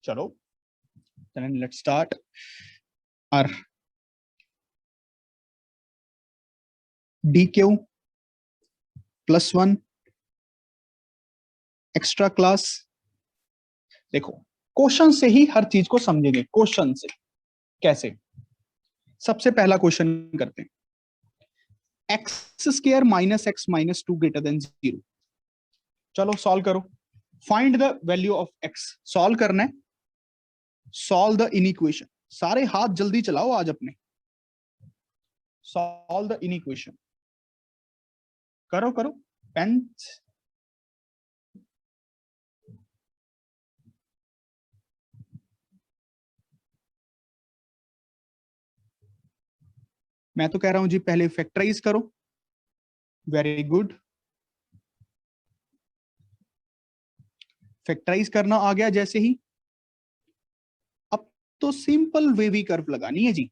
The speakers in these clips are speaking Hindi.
चलो then let's start our DQ +1 extra class. देखो क्वेश्चन से ही हर चीज को समझेंगे। क्वेश्चन से कैसे? सबसे पहला क्वेश्चन करते हैं, x² - x - 2 > 0। चलो सॉल्व करो। Find the value of x। Solve करना है, सॉल्व द इनइक्वेशन। सारे हाथ जल्दी चलाओ आज अपने। सॉल्व द इनइक्वेशन, करो करो पेन। मैं तो कह रहा हूं जी पहले फैक्टराइज करो। वेरी गुड, फैक्टराइज करना आ गया जैसे ही। अब तो सिंपल वेवी कर्व लगानी है जी।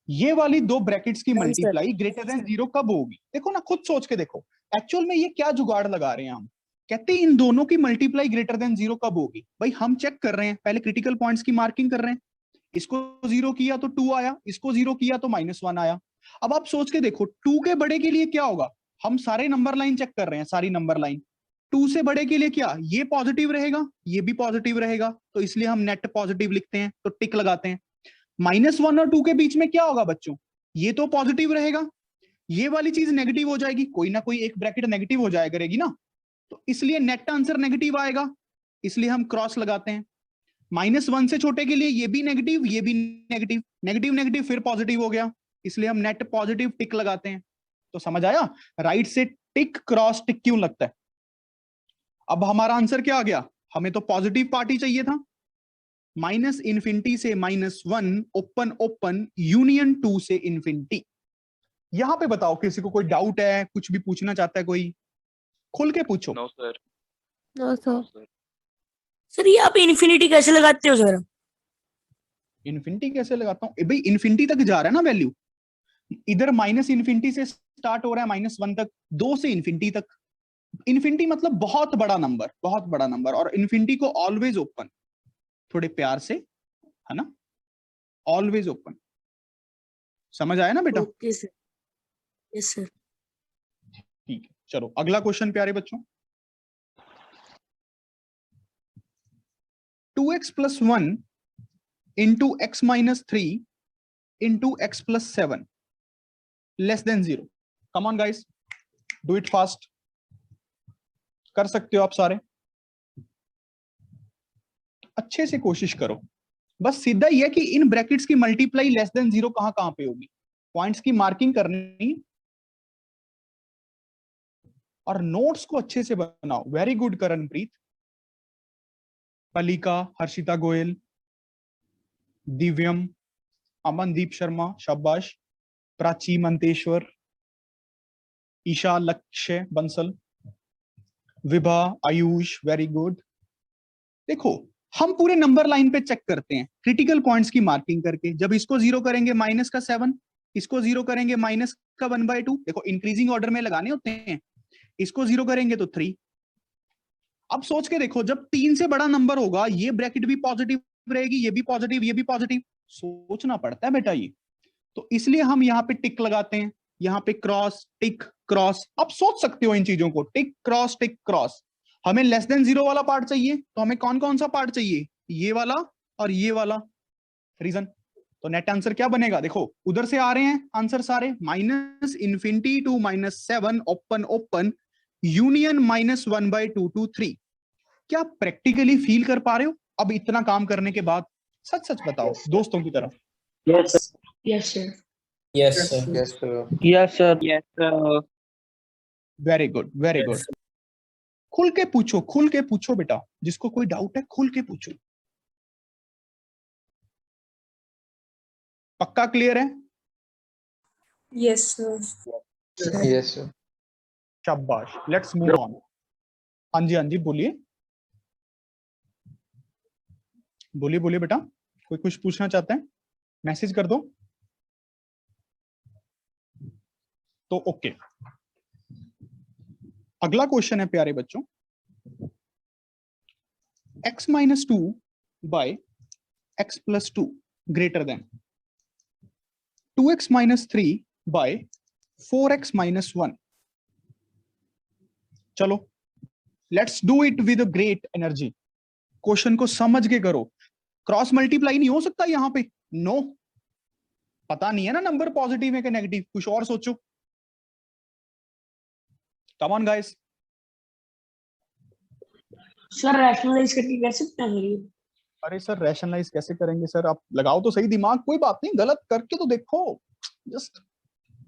ये वाली दो ब्रैकेट्स की मल्टीप्लाई ग्रेटर देन 0 कब होगी? देखो ना, खुद सोच के देखो एक्चुअल में ये क्या जुगाड़ लगा रहे हैं हम। कहते हैं इन दोनों की मल्टीप्लाई ग्रेटर देन 0 कब होगी? भाई हम चेक कर रहे हैं, पहले क्रिटिकल पॉइंट्स की मार्किंग कर रहे हैं। इसको 0 किया तो 2 आया, इसको 0 किया तो -1 आया। अब आप सोच के देखो 2 के बड़े के लिए क्या होगा। हम सारे नंबर लाइन चेक कर रहे हैं, सारी नंबर लाइन। 2 से बड़े के लिए क्या, ये पॉजिटिव रहेगा, ये भी पॉजिटिव रहेगा, तो इसलिए हम नेट पॉजिटिव लिखते हैं, तो टिक लगाते हैं। -1 और 2 के बीच में क्या होगा बच्चों? ये तो पॉजिटिव रहेगा, ये वाली चीज नेगेटिव हो जाएगी, कोई ना कोई एक ब्रैकेट नेगेटिव हो जाया करेगी ना, तो इसलिए नेट आंसर नेगेटिव आएगा, इसलिए हम क्रॉस लगाते हैं। -1 से छोटे के लिए ये भी नेगेटिव, ये भी नेगेटिव, नेगेटिव नेगेटिव फिर पॉजिटिव हो गया, इसलिए हम नेट पॉजिटिव टिक लगाते हैं। तो समझ आया? राइट से टिक क्रॉस टिक क्यों लगता है। अब हमारा आंसर क्या आ गया? हमें तो पॉजिटिव पार्ट ही चाहिए था। -∞ से -1 ओपन ओपन यूनियन 2 से इंफिनिटी। यहां पे बताओ किसी को कोई डाउट है, कुछ भी पूछना चाहता है कोई, खुल के पूछो। No sir. No sir. Sir ये आप इन्फिनिटी कैसे लगाते हो सर? इन्फिनिटी कैसे लगाता हूं? भाई इन्फिनिटी तक जा रहा है ना वैल्यू। इधर -∞ से स्टार्ट हो रहा है -1 तक, 2 से इंफिनिटी तक। इंफिनिटी मतलब बहुत बड़ा नंबर, बहुत बड़ा नंबर। और इंफिनिटी को ऑलवेज ओपन, थोड़े प्यार से, है ना, ऑलवेज ओपन। समझ आया ना बेटा? Okay sir. Yes sir. ठीक है, चलो अगला क्वेश्चन प्यारे बच्चों। 2x + 1 × x - 3 × x + 7 << 0। Come on guys, do it fast. कर सकते हो आप सारे, अच्छे से कोशिश करो। बस सीधा ही है कि इन ब्रैकेट्स की मल्टीप्लाई <<0 कहां पे होगी, पॉइंट्स की मार्किंग करनी और नोट्स को अच्छे से बनाओ। वेरी गुड करणप्रीत, पलिका, हर्षिता गोयल, दिव्यम, अमनदीप शर्मा, शाबाश, प्राची मंतेश्वर, ईशा लक्ष्य बंसल, विभा, आयुष, वेरी गुड। देखो हम पूरे नंबर लाइन पे चेक करते हैं क्रिटिकल पॉइंट्स की मार्किंग करके। जब इसको 0 करेंगे -7, इसको 0 करेंगे -1/2। देखो इंक्रीजिंग ऑर्डर में लगाने होते हैं। इसको 0 करेंगे तो 3। अब सोच के देखो जब 3 से बड़ा नंबर होगा, ये ब्रैकेट भी पॉजिटिव रहेगी, ये भी पॉजिटिव, ये भी पॉजिटिव। सोचना पड़ता है बेटा ये, तो इसलिए हम यहाँ पे टिक लगाते हैं, यहाँ पे क्रॉस टिक क्रॉस। अब सोच सकते हो इन चीजों को, टिक क्रॉस। हमें <0 वाला पार्ट चाहिए, तो हमें कौन कौन सा पार्ट चाहिए? ये वाला और ये वाला। रीजन, तो नेट आंसर क्या बनेगा? देखो उधर से आ रहे हैं आंसर सारे, -∞ to -7 open open union -1/2 to 3। क्या प्रैक्टिकली फील कर पा रहे हो अब इतना काम करने के बाद? सच सच बताओ दोस्तों की तरफ। Yes sir. Yes sir. Yes sir. Yes sir. Yes sir. Very good, very good. खुल के पूछो, खुल के पूछो बेटा, जिसको कोई डाउट है खुल के पूछो। पक्का क्लियर है? Yes sir. Yes sir. शाबाश, लेट्स मूव ऑन। हाँ जी, हाँ जी, बोलिए बोलिए बोलिए बेटा, कोई कुछ पूछना चाहता है मैसेज कर दो। तो ओके, अगला क्वेश्चन है प्यारे बच्चों, x - 2 by x plus 2 greater than 2x minus 3 by 4x minus 1। चलो let's do it with great energy. Question को समझ के करो। क्रॉस मल्टीप्लाई नहीं हो सकता यहां पे, नो। पता नहीं है ना नंबर पॉजिटिव है कि नेगेटिव, कुछ और सोचो। Come on guys. Sir rationalise करके कर सकते हैं ये? अरे सर रैशनलाइज कैसे करेंगे सर, आप लगाओ तो सही दिमाग, कोई बात नहीं, गलत करके तो देखो। Just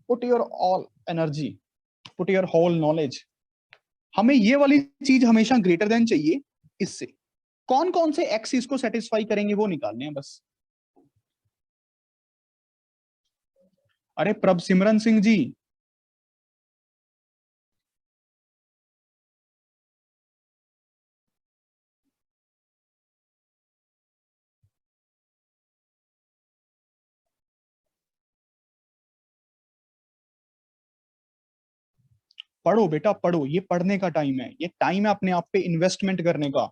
put your all energy, put your whole knowledge. हमें ये वाली चीज हमेशा ग्रेटर देन चाहिए। इससे कौन कौन से एक्स इसको सेटिस्फाई करेंगे वो निकालने हैं बस। अरे प्रभ सिमरन सिंह जी, पढ़ो बेटा पढ़ो, ये पढ़ने का टाइम है, ये टाइम है अपने आप पे इन्वेस्टमेंट करने का,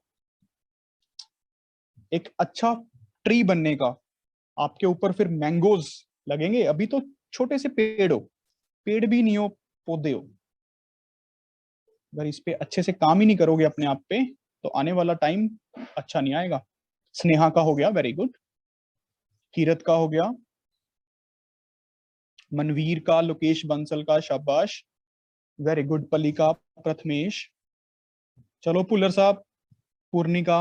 एक अच्छा ट्री बनने का। आपके ऊपर फिर मैंगोज लगेंगे, अभी तो छोटे से पेड़ हो, पेड़ भी नहीं हो, पौधे हो। अगर इस पे अच्छे से काम ही नहीं करोगे अपने आप पे तो आने वाला टाइम अच्छा नहीं आएगा। स्नेहा का हो गया, वेरी गुड। कीरत का हो गया, मनवीर का, लोकेश बंसल का, शाबाश, वेरी गुड। पलिका, प्रथमेश, चलो पुलर साहब, पूर्णिका,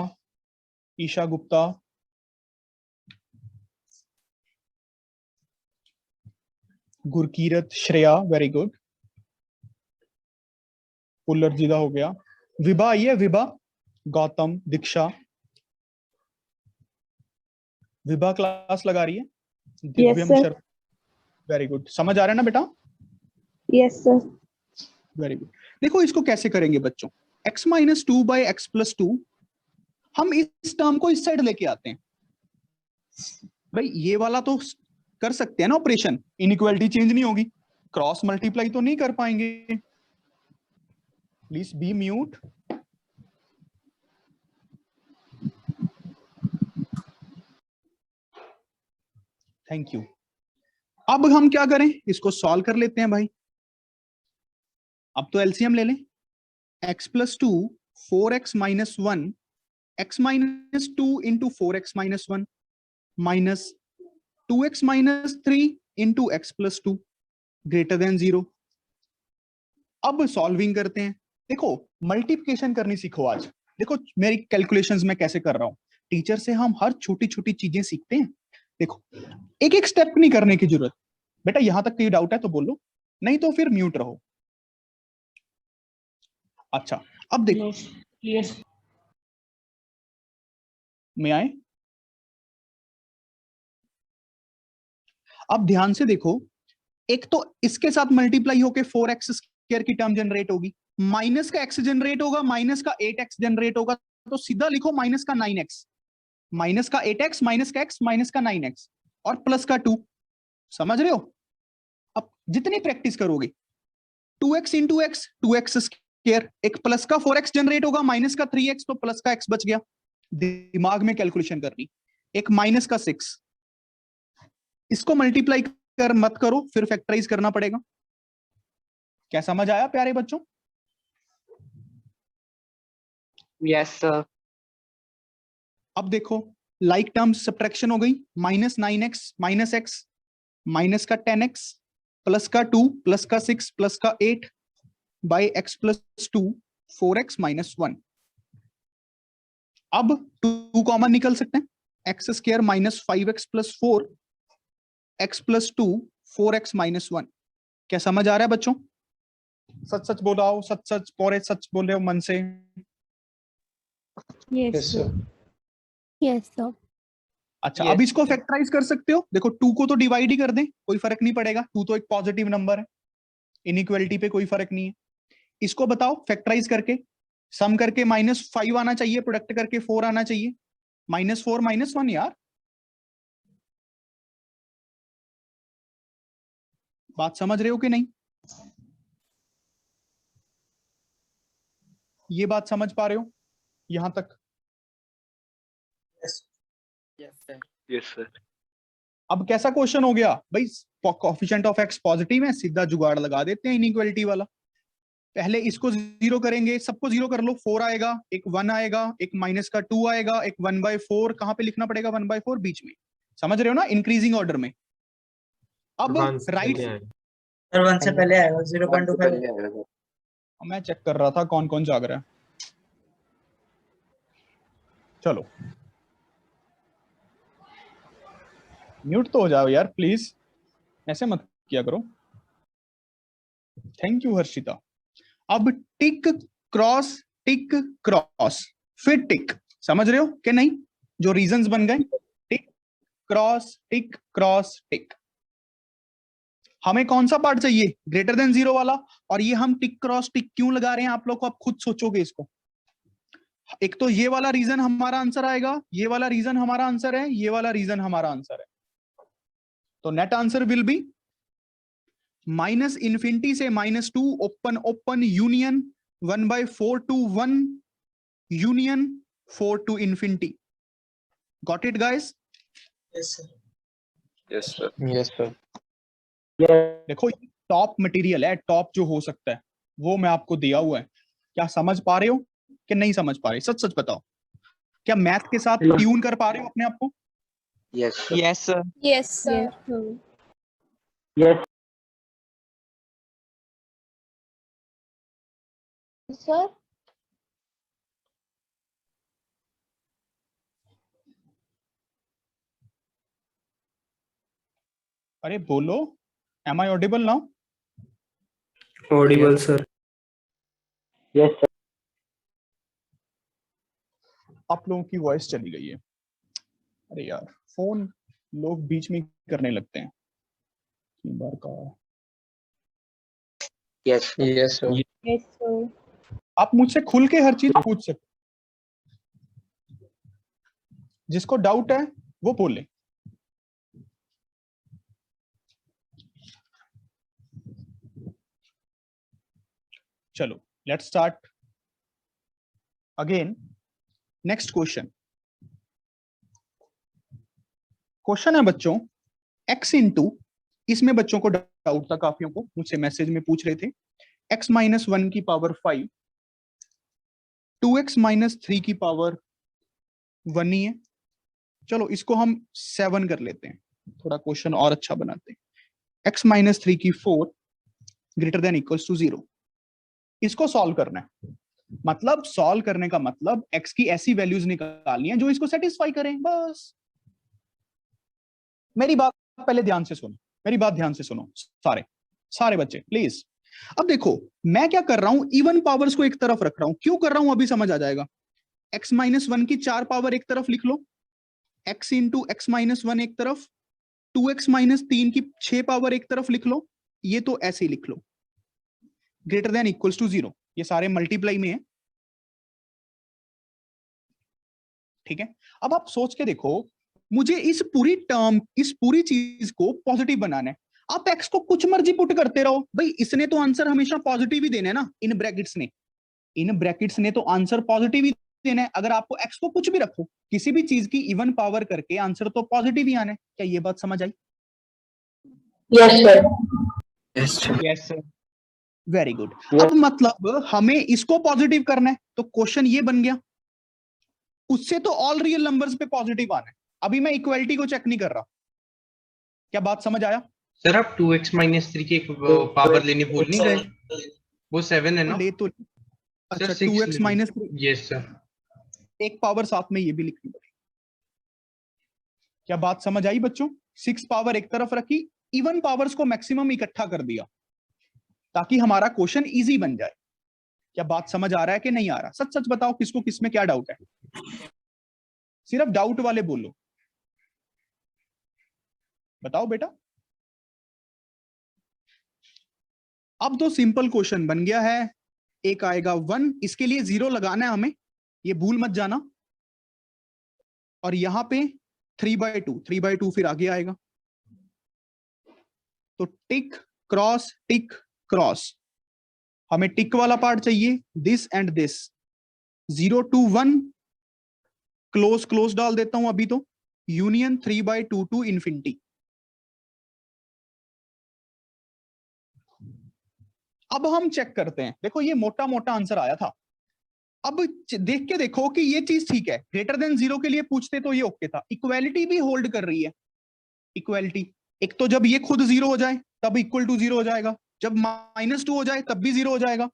ईशा गुप्ता, गुरकीरत, श्रेया, वेरी गुड। पुलर जीदा हो गया। विभा आई है, विभा, गौतम, दीक्षा, विभा क्लास लगा रही है। Divyam Sharma, very good. समझ आ रहा है ना बेटा? Yes sir. Very good. देखो इसको कैसे करेंगे बच्चों, x minus 2 by x plus 2, हम इस टर्म को इस साइड लेके आते हैं। भाई ये वाला तो कर सकते हैं ना ऑपरेशन, इनइक्वालिटी चेंज नहीं होगी, क्रॉस मल्टीप्लाई तो नहीं कर पाएंगे। Please be mute. Thank you. अब हम क्या करें, इसको सॉल्व कर लेते हैं भाई। अब तो एलसीएम ले लें। x plus 2 4x minus 1, x minus 2 into 4x minus 1 minus 2x minus 3 into x plus 2 greater than 0। अब सॉल्विंग करते हैं। देखो मल्टीप्लिकेशन करनी सीखो आज। देखो मेरी कैलकुलेशंस में कैसे कर रहा हूं, टीचर से हम हर छोटी छोटी चीजें सीखते हैं। देखो एक एक स्टेप नहीं करने की जरूरत। बेटा यहां तक कोई डाउट है तो बोलो, नहीं तो फिर म्यूट रहो। अच्छा अब देखो, यस मैं आए, अब ध्यान से देखो, एक तो इसके साथ मल्टीप्लाई होके 4x स्क्वायर की टर्म जनरेट होगी, माइनस का x जनरेट होगा, माइनस का 8x जनरेट होगा, तो सीधा लिखो माइनस का 9x, माइनस का 8x, माइनस का x, माइनस का 9x और प्लस का 2। समझ रहे हो? अब जितनी प्रैक्टिस करोगे, 2x into x 2x square, एक प्लस का 4x जनरेट होगा, माइनस का 3x, तो प्लस का x बच गया। दिमाग में कैलकुलेशन करनी। एक माइनस का 6, इसको मल्टीप्लाई कर मत करो, फिर फैक्टराइज करना पड़ेगा। क्या समझ आया प्यारे बच्चों? Yes sir. अब देखो लाइक टर्म्स सब्ट्रैक्शन हो गई, minus 9x minus x, minus का 10x प्लस का 2 प्लस का 6 प्लस का 8 by x plus 2 4x minus 1। अब 2 कॉमन निकल सकते हैं, x square minus 5x plus 4 x plus 2 4x minus 1। क्या समझ आ रहा है बच्चों? सच सच बोलाओ, सच सच पूरे सच बोल रहे हो मन से? Yes sir. Yes sir. अच्छा Yes, अब इसको sir. फैक्टराइज कर सकते हो। देखो 2 को तो डिवाइड ही कर दें, कोई फर्क नहीं पड़ेगा, 2 तो एक पॉजिटिव नंबर है, इनइक्वालिटी पे कोई फर्क नहीं है। इसको बताओ फैक्टराइज करके, सम करके -5 आना चाहिए, प्रोडक्ट करके 4 आना चाहिए, -4 -1 यार। बात समझ रहे हो कि नहीं? ये बात समझ पा रहे हो यहां तक? Yes, sir. अब कैसा क्वेश्चन हो गया भाई, कोएफिशिएंट ऑफ एक्स पॉजिटिव है, सीधा जुगाड़ लगा देते हैं इनइक्वालिटी वाला। पहले इसको जीरो करेंगे, सबको जीरो कर लो, 4 आएगा, एक 1 आएगा, एक माइनस का 2 आएगा, एक 1/4, कहां पे लिखना पड़ेगा 1/4? बीच में, समझ रहे हो ना, इंक्रीजिंग ऑर्डर में। अब राइट, सर 1 से पहले आएगा 0.25। मैं चेक कर रहा था कौन कौन जाग रहा है। चलो म्यूट तो हो जाओ यार प्लीज, ऐसे मत किया करो। Thank you Harshita. अब टिक क्रॉस फिर टिक, समझ रहे हो कि नहीं? जो रीजंस बन गए, टिक क्रॉस टिक। हमें कौन सा पार्ट चाहिए? ग्रेटर देन 0 वाला। और ये हम टिक क्रॉस टिक क्यों लगा रहे हैं आप लोग को, आप खुद सोचोगे इसको। एक तो ये वाला रीजन हमारा आंसर आएगा, ये वाला रीजन हमारा आंसर है, ये वाला रीजन हमारा आंसर है। तो नेट आंसर विल बी -∞ से -2 open union 1/4 to 1 union 4 to infinity. Got it guys? Yes sir. Yes, sir. Yes, sir. देखो टॉप मटेरियल है, टॉप जो हो सकता है वो मैं आपको दिया हुआ है। क्या समझ पा रहे हो कि नहीं समझ पा रहे? सच सच बताओ, क्या मैथ के साथ ट्यून कर पा रहे हो अपने आप को? Yes, sir. Yes, sir. Yes, sir. Yes Sir. अरे बोलो, am I audible now? Audible, sir. Yes sir. आप लोगों की वॉइस चली गई है। अरे यार फोन लोग बीच में करने लगते हैं। 3 बार का Yes, yes, sir. Yes, sir. आप मुझसे खुल के हर चीज पूछ सकते, जिसको डाउट है वो बोले। चलो let's start again. Next question है बच्चों x इंटू, इसमें बच्चों को डाउट था, काफियों को मुझसे मैसेज में पूछ रहे थे, x - 1 की पावर 5, 2x - 3 की पावर 1 ही है। चलो इसको हम 7 कर लेते हैं, थोड़ा क्वेश्चन और अच्छा बनाते हैं। x - 3 की 4 ग्रेटर देन इक्वल्स टू 0। इसको सॉल्व करना है, मतलब सॉल्व करने का मतलब x की ऐसी वैल्यूज निकालनी है जो इसको सेटिस्फाई करें, बस। मेरी बात पहले ध्यान से सुनो, मेरी बात ध्यान से सुनो सारे बच्चे प्लीज। अब देखो मैं क्या कर रहा हूं, इवन पावर्स को एक तरफ रख रहा हूं। क्यों कर रहा हूं अभी समझ आ जाएगा। x - 1 की 4 पावर एक तरफ लिख लो, x इंटू x - 1 एक तरफ, 2x - 3 की 6 पावर एक तरफ लिख लो, ये तो ऐसे ही लिख लो, ग्रेटर देन इक्वल्स टू 0। ये सारे मल्टीप्लाई में है, ठीक है। अब आप सोच के देखो, मुझे इस पूरी टर्म, इस पूरी चीज को पॉजिटिव बनाना है। आप x को कुछ मर्जी पुट करते रहो भाई, इसने तो आंसर हमेशा पॉजिटिव ही देना है ना। इन ब्रैकेट्स ने तो आंसर पॉजिटिव ही देना है। अगर आपको x को कुछ भी रखो, किसी भी चीज की इवन पावर करके आंसर तो पॉजिटिव ही आना है। क्या ये बात समझ आई? Yes sir. Yes, sir. Very good. अब मतलब हमें इसको पॉजिटिव करना है, तो क्वेश्चन ये बन गया, उससे तो ऑल रियल नंबर्स पे पॉजिटिव आना है। अभी मैं इक्वालिटी को चेक नहीं कर रहा। क्या बात समझ आया? सर आप 2x - 3 की पावर लेनी भूल नहीं गए? वो 7 है ना? ले तो अच्छा, सर 6 2x - 3, यस सर। एक पावर साथ में ये भी लिखनी पड़ेगी। क्या बात समझ आई बच्चों? 6 पावर एक तरफ रखी, इवन पावर्स को मैक्सिमम इकट्ठा कर दिया ताकि हमारा क्वेश्चन इजी बन जाए। क्या बात समझ आ रहा है कि नहीं आ रहा? सच सच बताओ, किसको किसमें क्या डाउट है? सिर्फ डाउट वाले बोलो, बताओ बेटा। अब तो सिंपल क्वेश्चन बन गया है। एक आएगा 1, इसके लिए 0 लगाना है हमें, ये भूल मत जाना। और यहां पे 3/2 फिर आगे आएगा। तो टिक क्रॉस, हमें टिक वाला पार्ट चाहिए, this and this. 0 to 1 close डाल देता हूं अभी तो, यूनियन 3/2 टू इन्फिनिटी। अब हम चेक करते हैं, देखो ये मोटा मोटा आंसर आया था। अब देख के देखो कि ये चीज ठीक है, ग्रेटर देन 0 के लिए पूछते तो ये ओके था। इक्वालिटी भी होल्ड कर रही है, इक्वालिटी। एक तो जब ये खुद 0 हो जाए तब इक्वल टू 0 हो जाएगा, जब -2 हो जाए तब भी 0 हो जाएगा,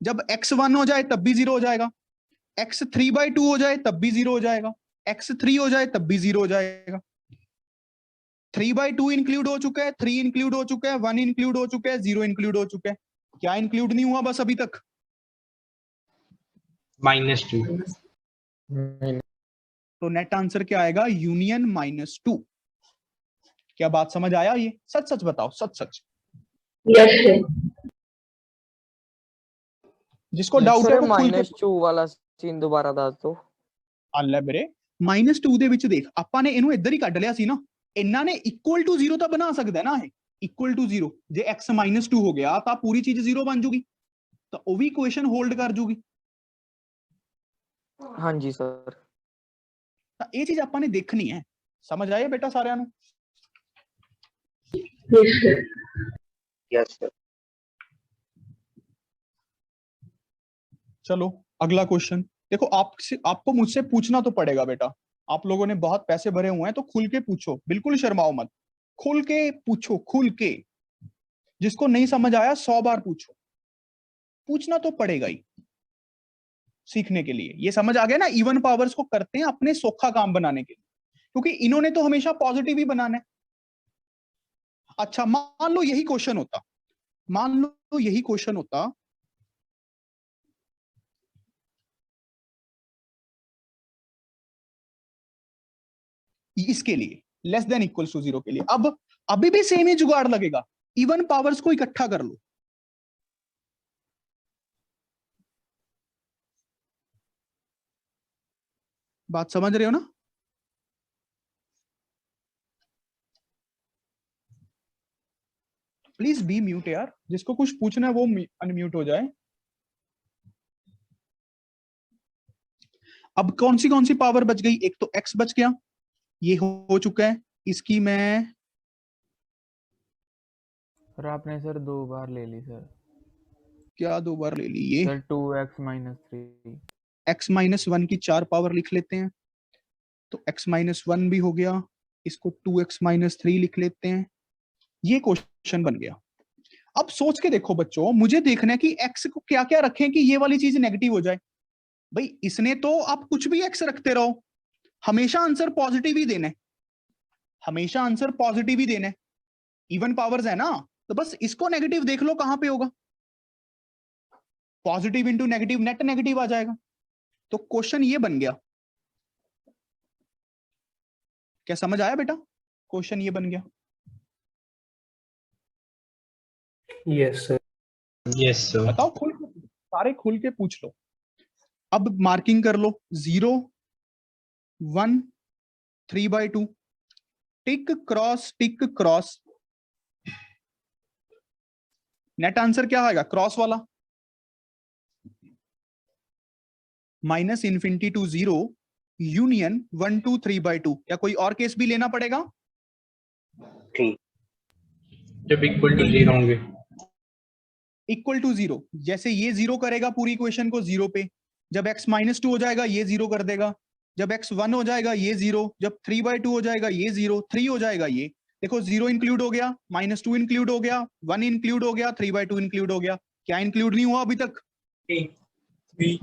जब x 1 हो जाए तब भी 0 हो जाएगा, x 3/2 हो जाए तब भी 0 हो जाएगा, x 3 हो जाए तब भी 0 हो जाएगा। 3/2 इंक्लूड हो चुका है, 3 इंक्लूड हो चुका है, 1 इंक्लूड हो चुका है, 0 इंक्लूड हो चुका है। क्या इंक्लूड नहीं हुआ बस अभी तक? -2। तो नेट आंसर क्या आएगा? यूनियन -2। क्या बात समझ आया? ये सच सच बताओ, सच सच। Yes sir. जिसको डाउट है वो खुल के -2 वाला सीन दोबारा ਦੱਸ ਦੋ। ਲੈ ਵੀਰੇ। -2 ਦੇ ਵਿੱਚ ਦੇਖ, ਆਪਾਂ ਨੇ ਇਹਨੂੰ ਇੱਧਰ ਹੀ ਕੱਢ ਲਿਆ ਸੀ ਨਾ, ਇਹਨਾਂ ਨੇ ਇਕੁਅਲ ਟੂ 0 ਤਾਂ ਬਣਾ ਸਕਦਾ ਨਾ, ਇਹ ਇਕੁਅਲ ਟੂ 0 ਜੇ x -2 ਹੋ ਗਿਆ ਤਾਂ ਪੂਰੀ ਚੀਜ਼ 0 ਬਣ ਜੂਗੀ, ਤਾਂ ਉਹ ਵੀ ਇਕੁਏਸ਼ਨ ਹੋਲਡ ਕਰ ਜੂਗੀ। ਹਾਂਜੀ ਸਰ। ਤਾਂ ਇਹ ਚੀਜ਼ ਆਪਾਂ ਨੇ ਦੇਖਣੀ ਹੈ। ਸਮਝ ਆਇਆ ਬੇਟਾ ਸਾਰਿਆਂ ਨੂੰ? Yes sir. चलो अगला क्वेश्चन देखो। आपको मुझसे पूछना तो पड़ेगा बेटा, आप लोगों ने बहुत पैसे भरे हुए हैं तो खुल के पूछो, बिल्कुल शर्माओ मत, खुल के पूछो, खुल के। जिसको नहीं समझ आया 100 बार पूछो, पूछना तो पड़ेगा ही सीखने के लिए। ये समझ आ गया ना, इवन पावर्स को करते हैं अपने सोखा काम बनाने के लिए, क्योंकि इन्होंने तो हमेशा पॉजिटिव ही बनाना है। अच्छा मान लो यही क्वेश्चन होता, मान लो यही क्वेश्चन होता इसके लिए लेस देन इक्वल्स टू 0 के लिए। अब अभी भी सेम ही जुगाड़ लगेगा, इवन पावर्स को इकट्ठा कर लो। बात समझ रहे हो ना? प्लीज बी म्यूट यार, जिसको कुछ पूछना है वो अनम्यूट हो जाए। अब कौन सी पावर बच गई? एक तो x बच गया, ये हो चुका है। इसकी मैं सर आपने सर 2 बार ले ली सर। क्या 2 बार ले ली? ये सर 2x - 3। x -1 की 4 पावर लिख लेते हैं, तो x -1 भी हो गया, इसको 2x -3 लिख लेते हैं। ये क्वेश्चन बन गया। अब सोच के देखो बच्चों, मुझे देखना है कि x को क्या क्या रखें कि ये वाली चीज नेगेटिव हो जाए। भाई इसने तो आप कुछ भी x रखते रहो, हमेशा आंसर पॉजिटिव ही देना है, हमेशा आंसर पॉजिटिव ही देना है। इवन पावर्स है ना, तो बस इसको नेगेटिव देख लो कहां पे होगा। Positive into negative net negative आ जाएगा। तो क्वेश्चन ये बन गया। क्या समझ आया बेटा? क्वेश्चन ये बन गया। Yes sir. Yes sir. बताओ, खुल के सारे खुल के पूछ लो। अब मार्किंग कर लो, 0 1 3/2, टिक क्रॉस। नेट आंसर क्या आएगा? क्रॉस वाला, -∞ टू 0 यूनियन 1 2 3/2। या कोई और केस भी लेना पड़ेगा? जब इक्वल टू 0 होंगे। इक्वल टू 0, जैसे ये 0 करेगा पूरी इक्वेशन को 0 पे, जब x -2 हो जाएगा ये 0 कर देगा, जब x 1 हो जाएगा ये 0, जब 3/2 हो जाएगा ये 0, 3 हो जाएगा ये। देखो 0 इंक्लूड हो गया, -2 इंक्लूड हो गया, 1 इंक्लूड हो गया, 3/2 इंक्लूड हो गया। क्या इंक्लूड नहीं हुआ अभी तक? 3।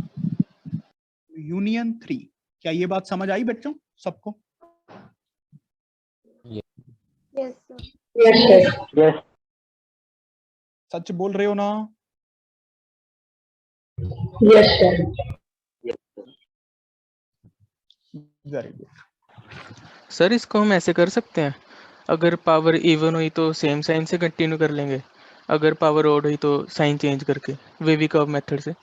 यूनियन 3। क्या ये बात समझ आई बच्चों सबको? Yes sir. सच बोल रहे हो ना? Yes sir. Very good. Sir इसको हम ऐसे कर सकते हैं, अगर पावर इवन हुई तो सेम साइन से कंटिन्यू कर लेंगे, अगर पावर ऑड हुई तो साइन चेंज करके, वेवी कर्व मेथड से।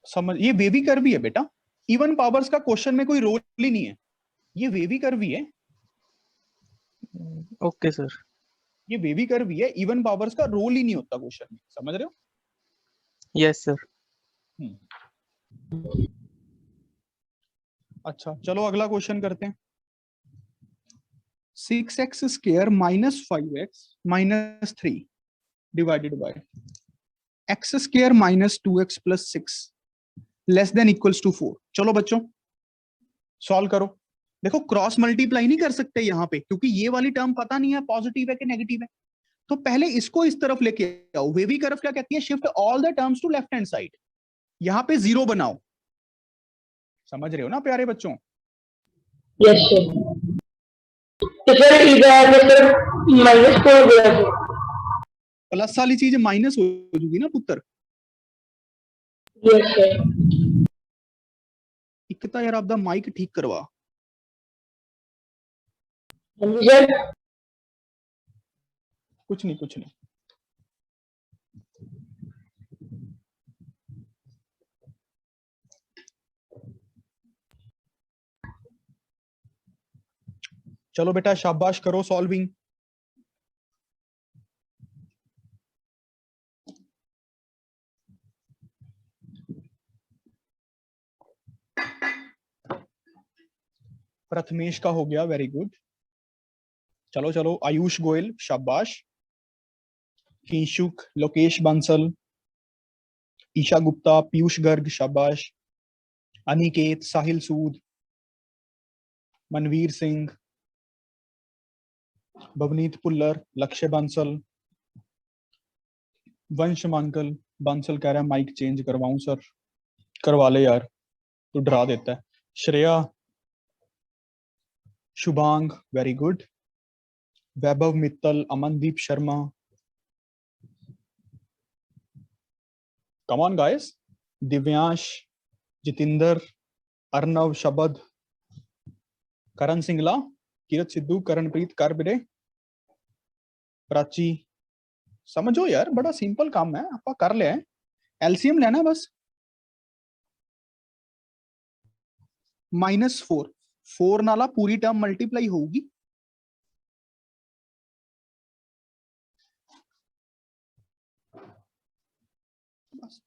समझ, ये वेवी कर्व भी है बेटा। इवन पावर्स का क्वेश्चन में कोई रोल ही नहीं है, ये वेवी कर्व भी है। Okay sir. ये वेवी कर्व भी है, इवन पावर्स का रोल ही नहीं होता क्वेश्चन में। समझ रहे हो? Yes sir. अच्छा चलो अगला क्वेश्चन करते हैं। 6x square minus 5x minus 3 divided by x square minus 2x plus 6 less than equals to 4। चलो बच्चों सॉल्व करो। देखो क्रॉस मल्टीप्लाई नहीं कर सकते यहाँ पे क्योंकि ये वाली टर्म पता नहीं है पॉजिटिव है कि नेगेटिव है, तो पहले इसको इस तरफ लेके आओ। वेवी कर्व क्या कहती है, shift all the terms to left hand side. यहाँ पे 0 बनाओ, समझ रहे हो ना प्यारे बच्चों? Yes sir. तो सर इधर -4 प्लस वाली चीज माइनस हो जाएगी ना पुत्र। Yes sir. इकता यार आपका माइक ठीक करवा। सर कुछ नहीं कुछ नहीं। चलो बेटा शाबाश करो सॉल्विंग। प्रथमेश का हो गया, वेरी गुड। चलो चलो आयुष गोयल शाबाश, किंशुक, लोकेश बांसल, ईशा गुप्ता, पीयूष गर्ग शाबाश, अनिकेत, साहिल सूद, मनवीर सिंह, भवनीत पुल्लर, लक्ष्य बांसल, वंश मांकल। बांसल कह रहा है माइक चेंज करवाऊं सर, करवा ले यार तो डरा देता है। Shreya, Shubhang very good, Vaibhav Mittal, Amandeep Sharma, come on guys, Divyansh, Jitendra, Arnav, शबद, करण सिंगला, किरत सिद्धू, करणप्रीत, कर बिरे, प्राची। समझो यार बड़ा सिंपल काम है, आप कर ले। एलसीएम लेना बस। -4 4 नाला पूरी टर्म मल्टीप्लाई होगी।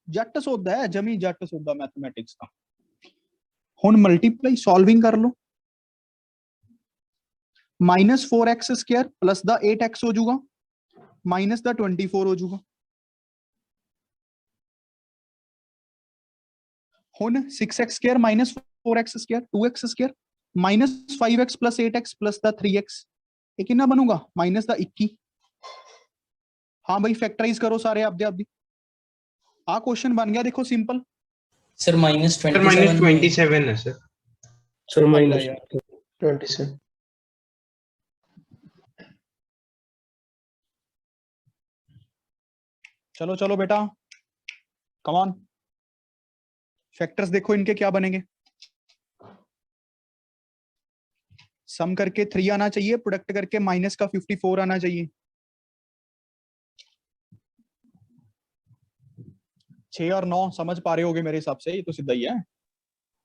जट सौदा है, जमी जट सौदा मैथमेटिक्स का। हुन मल्टीप्लाई सॉल्विंग कर लो। -4x square plus the 8x हो जाऊगा माइनस द 24 हो जाऊगा। हुन 6x square minus 4x square 2x square minus 5x plus 8x plus the 3x, ये कितना बनूंगा माइनस द 21। हाँ भाई फैक्टराइज करो सारे आप दे। आ क्वेश्चन बन गया देखो सिंपल। सर -27 -27 है सर। सर -27। चलो चलो बेटा कम ऑन, फैक्टर्स देखो इनके क्या बनेंगे। सम करके 3 आना चाहिए, प्रोडक्ट करके माइनस का 54 आना चाहिए। 6 और 9 समझ पा रहे होगे मेरे हिसाब से, ये तो सीधा ही है।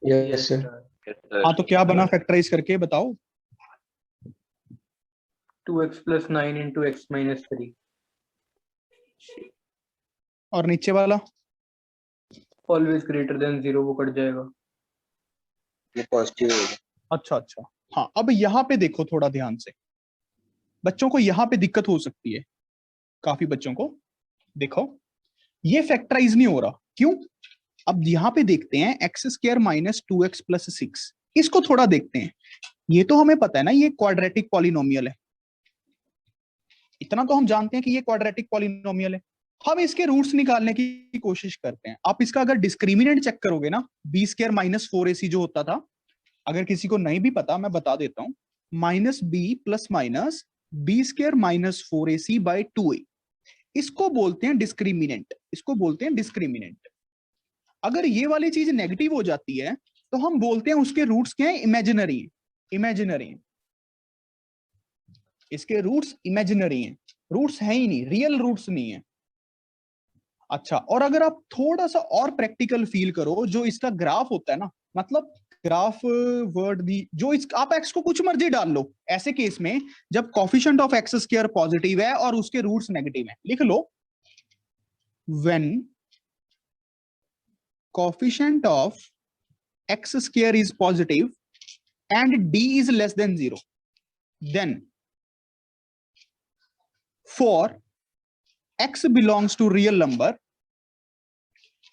Yes sir. हाँ तो क्या बना फैक्टराइज करके बताओ। 2x + 9 × x - 3 और नीचे वाला ऑलवेज ग्रेटर देन 0, वो कट जाएगा। ये पॉजिटिव है। अच्छा अच्छा हाँ। अब यहाँ पे देखो थोड़ा ध्यान से, बच्चों को यहाँ पे दिक्कत हो सकती है काफी बच्चों को। देखो ये फैक्टराइज नहीं हो रहा, क्यों? अब यहाँ पे देखते हैं x square minus 2x plus 6, इसको थोड़ा देखते हैं। ये तो हमें पता है ना ये क्वाड्रेटिक पॉलिनोमियल है, इतना तो हम जानते हैं कि ये क्वाड्रेटिक पॉलिनोमियल है। हम इसके रूट्स निकालने की कोशिश करते हैं। आप इसका अगर डिस्क्रिमिनेंट चेक करोगे ना, b स्क्वायर माइनस 4ac जो होता था, अगर किसी को नहीं भी पता मैं बता देता हूं, -b plus minus b square minus 4ac by 2a, इसको बोलते हैं डिस्क्रिमिनेंट, इसको बोलते हैं डिस्क्रिमिनेंट। अगर ये वाली चीज नेगेटिव हो जाती है तो हम बोलते हैं उसके रूट्स क्या है, इमेजिनरी है। इमेजिनरी है, इसके रूट्स इमेजिनरी हैं, रूट्स है ही नहीं, रियल रूट्स नहीं है। अच्छा, और अगर आप थोड़ा सा और प्रैक्टिकल फील करो, जो इसका ग्राफ होता है ना, मतलब ग्राफ वर्ड भी जो इस, आप एक्स को कुछ मर्जी डाल लो, ऐसे केस में जब coefficient of x square positive है और उसके रूट्स नेगेटिव है, लिख लो when coefficient of x square is positive and d is less than 0, then for x belongs to real number,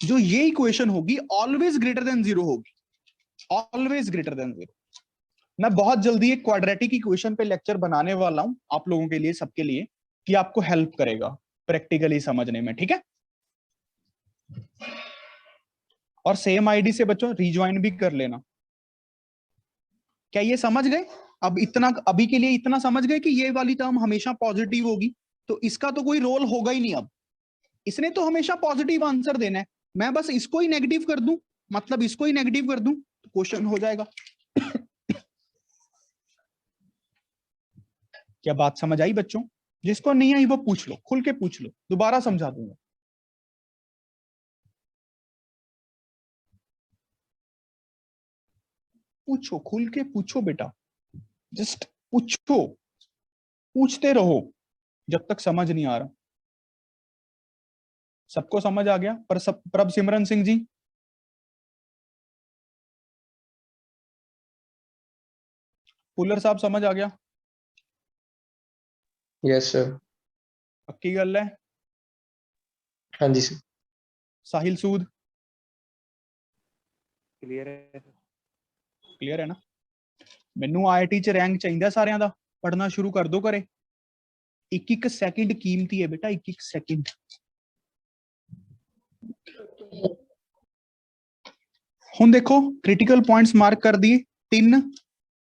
जो ये इक्वेशन होगी ऑलवेज ग्रेटर देन 0 होगी, ऑलवेज ग्रेटर देन 0। मैं बहुत जल्दी एक क्वाड्रेटिक इक्वेशन पे लेक्चर बनाने वाला हूं आप लोगों के लिए, सबके लिए, कि आपको हेल्प करेगा प्रैक्टिकली समझने में, ठीक है। और सेम आईडी से बच्चों रिज्वाइन भी कर लेना। क्या ये समझ गए? अब इतना, अभी के लिए इतना समझ गए कि ये वाली टर्म हमेशा पॉजिटिव होगी, तो इसका तो कोई रोल होगा ही नहीं। अब इसने तो हमेशा पॉजिटिव आंसर देना है, मैं बस इसको ही नेगेटिव कर दूं, मतलब इसको ही नेगेटिव कर दूं तो क्वेश्चन हो जाएगा। क्या बात समझ आई बच्चों? जिसको नहीं आई वो पूछ लो, खुल के पूछ लो, दोबारा समझा दूंगा। पूछो, खुल के पूछो बेटा, जस्ट पूछो, पूछते रहो जब तक समझ नहीं आ रहा। सबको समझ आ गया? पर प्रभ सिमरन सिंह जी, पुलर साहब समझ आ गया? Yes sir. पक्की गल है? हाँ जी सर। साहिल सूद क्लियर है? क्लियर है ना? मैनू IIT च रैंक चाहिए सारिਆਂ ਦਾ, पढ़ना शुरू कर दो करे। एक सेकंड कीमती है बेटा, एक सेकंड। हुन देखो क्रिटिकल पॉइंट्स मार्क कर दिए, 3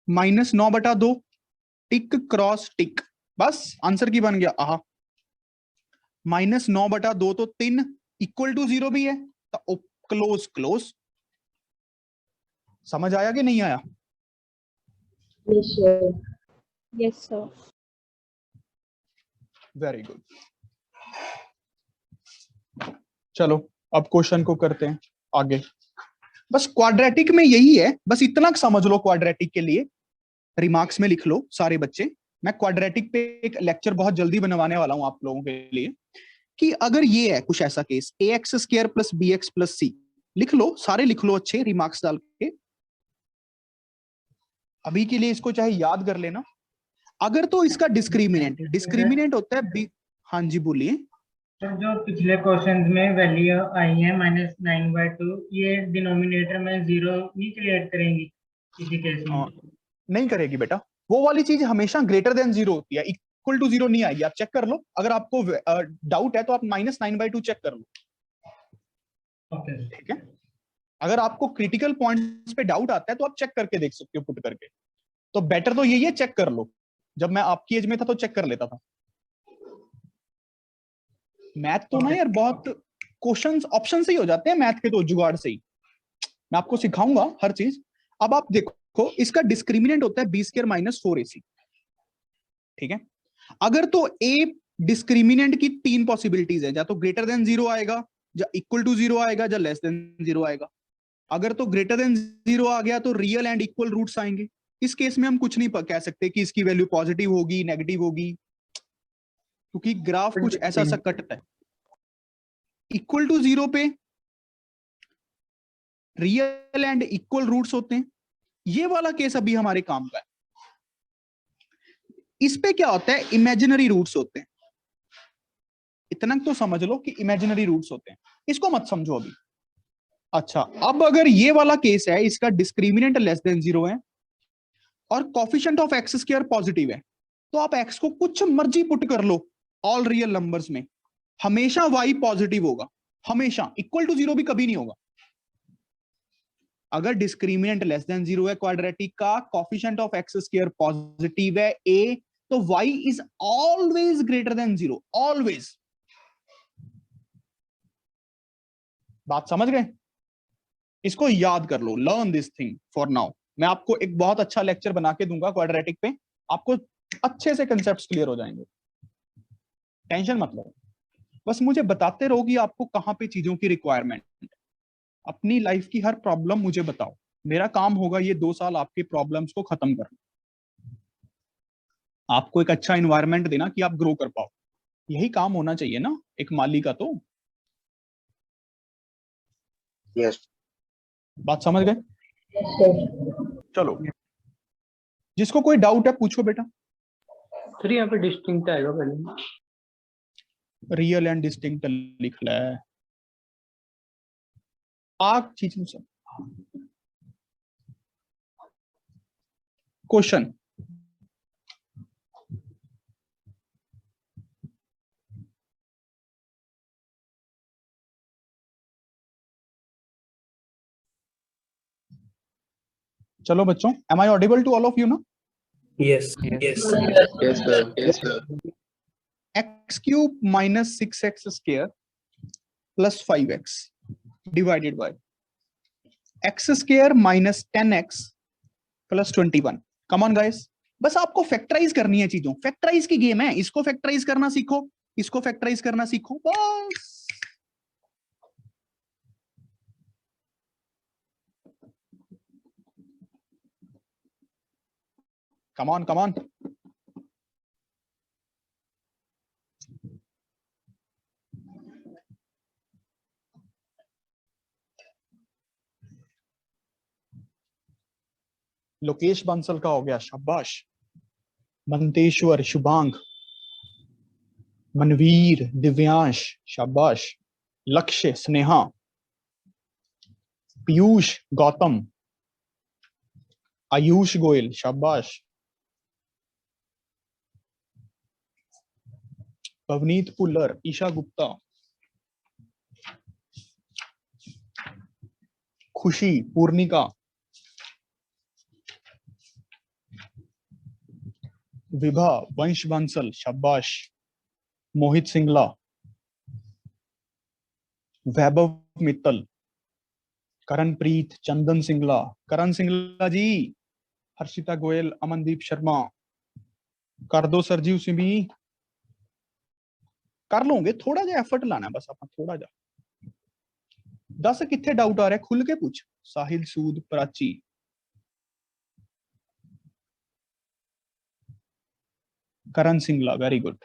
माइनस 9/2 टिक क्रॉस टिक, बस आंसर की बन गया। आहा, माइनस 9/2 तो 3 इक्वल टू 0 भी है, तो क्लोज क्लोज। समझ आया कि नहीं आया? Yes, sir. Yes, sir. Very good. चलो अब क्वेश्चन को करते हैं आगे। बस क्वाड्रेटिक में यही है, बस इतना समझ लो। क्वाड्रेटिक के लिए रिमार्क्स में लिख लो सारे बच्चे, मैं क्वाड्रेटिक पे एक लेक्चर बहुत जल्दी बनवाने वाला हूं आप लोगों के लिए, कि अगर ये है कुछ ऐसा केस, ax² + bx + c, लिख लो सारे, लिख लो अच्छे रिमार्क्स डाल के। अभी के लिए इसको चाहे याद कर लेना। अगर तो इसका डिस्क्रिमिनेंट होता है बी। हाँ जी बोलिए। सर जो पिछले क्वेश्चंस में वैल्यू आई है -9/2, ये डिनोमिनेटर में 0 नहीं क्रिएट करेंगी किसी केस में? नहीं करेगी बेटा, वो वाली चीज हमेशा ग्रेटर देन 0 होती है, इक्वल टू 0 नहीं आएगी। आप चेक कर लो, अगर आपको डाउट है तो आप -9/2 चेक कर लो, ठीक है। अगर आपको क्रिटिकल पॉइंट्स पे डाउट आता है तो आप चेक करके देख सकते हो, पुट करके। तो बेटर तो यही है, चेक कर लो। जब मैं आपकी एज में था तो चेक कर लेता था। मैथ तो ना यार बहुत क्वेश्चंस ऑप्शन से ही हो जाते हैं मैथ के, तो जुगाड़ से ही। मैं आपको सिखाऊंगा हर चीज। अब आप देखो, इसका डिस्क्रिमिनेंट होता है b² - 4ac, ठीक है। अगर तो a डिस्क्रिमिनेंट की 3 पॉसिबिलिटीज है, या तो ग्रेटर देन 0 आएगा, या इक्वल टू 0 आएगा, या लेस देन 0 आएगा। अगर तो ग्रेटर देन 0 आ गया तो रियल एंड इक्वल रूट्स आएंगे। इस केस में हम कुछ नहीं कह सकते कि इसकी वैल्यू पॉजिटिव होगी नेगेटिव होगी, क्योंकि ग्राफ कुछ ऐसा सा कटता है। इक्वल टू 0 पे रियल एंड इक्वल रूट्स होते हैं। ये वाला केस अभी हमारे काम का है। इस पे क्या होता है, इमेजिनरी रूट्स होते हैं। इतना तो समझ लो कि इमेजिनरी रूट्स होते हैं, इसको मत समझो अभी। अच्छा, अब अगर ये वाला केस है, इसका डिस्क्रिमिनेंट लेस देन 0 है और कोफिशिएंट ऑफ x² पॉजिटिव है, तो आप x को कुछ मर्जी पुट कर लो ऑल रियल नंबर्स में, हमेशा y पॉजिटिव होगा, हमेशा। इक्वल टू 0 भी कभी नहीं होगा। अगर डिस्क्रिमिनेंट लेस देन 0 है क्वाड्रेटिक का, कोफिशिएंट ऑफ x² पॉजिटिव है a, तो y is always greater than 0, always. बात समझ गए? इसको याद कर लो, learn this thing for now. मैं आपको एक बहुत अच्छा लेक्चर बना के दूंगा क्वाड्रेटिक पे, आपको अच्छे से कंसेप्ट्स क्लियर हो जाएंगे, टेंशन मत लो। बस मुझे बताते रहो कि आपको कहां पे चीजों की रिक्वायरमेंट है। अपनी लाइफ की हर प्रॉब्लम मुझे बताओ, मेरा काम होगा ये 2 साल आपके प्रॉब्लम्स को खत्म करना, आपको एक अच्छा एनवायरनमेंट देना कि आप ग्रो कर पाओ। यही काम होना चाहिए ना एक माली का। तो यस। बात समझ गए? Yes, sir. चलो जिसको कोई डाउट है पूछो बेटा। सर यहाँ पे डिस्टिंक्ट आएगा पहले। रियल एंड डिस्टिंक्ट लिख ला है आग चीज में सब। क्वेश्चन चलो बच्चों, am I audible to all of you ना? Yes. Yes, sir. Yes, sir. x cube minus 6x square plus 5x divided by x square minus 10x plus 21. Come on guys, बस आपको फैक्टराइज करनी है चीजों। फैक्टराइज की गेम है, इसको फैक्टराइज करना सीखो, इसको फैक्टराइज करना सीखो बस। Come on, come on. Lokesh Bansal का हो गया, शाबाश। मंतेश्वर, शुभांग, मनवीर, दिव्यांश, शाबाश। लक्ष्य, स्नेहा, पीयूष, गौतम, आयुष गोयल, शाबाश। पवनीत पुल्लर, ईशा गुप्ता, खुशी, पूर्णिका, विभा, वंश बंसल, शाबाश। मोहित सिंगला, वैभव मित्तल, करणप्रीत, चंदन सिंगला, करण सिंगला जी, हर्षिता गोयल, अमनदीप शर्मा, कर दो सर जी उसी भी कर लोगे। थोड़ा जा एफर्ट लाना बस आप, थोड़ा जा। 10 कितने डाउट आ रहा है खुल के पूछ। साहिल सूद, प्राची, करण सिंगला, वेरी गुड।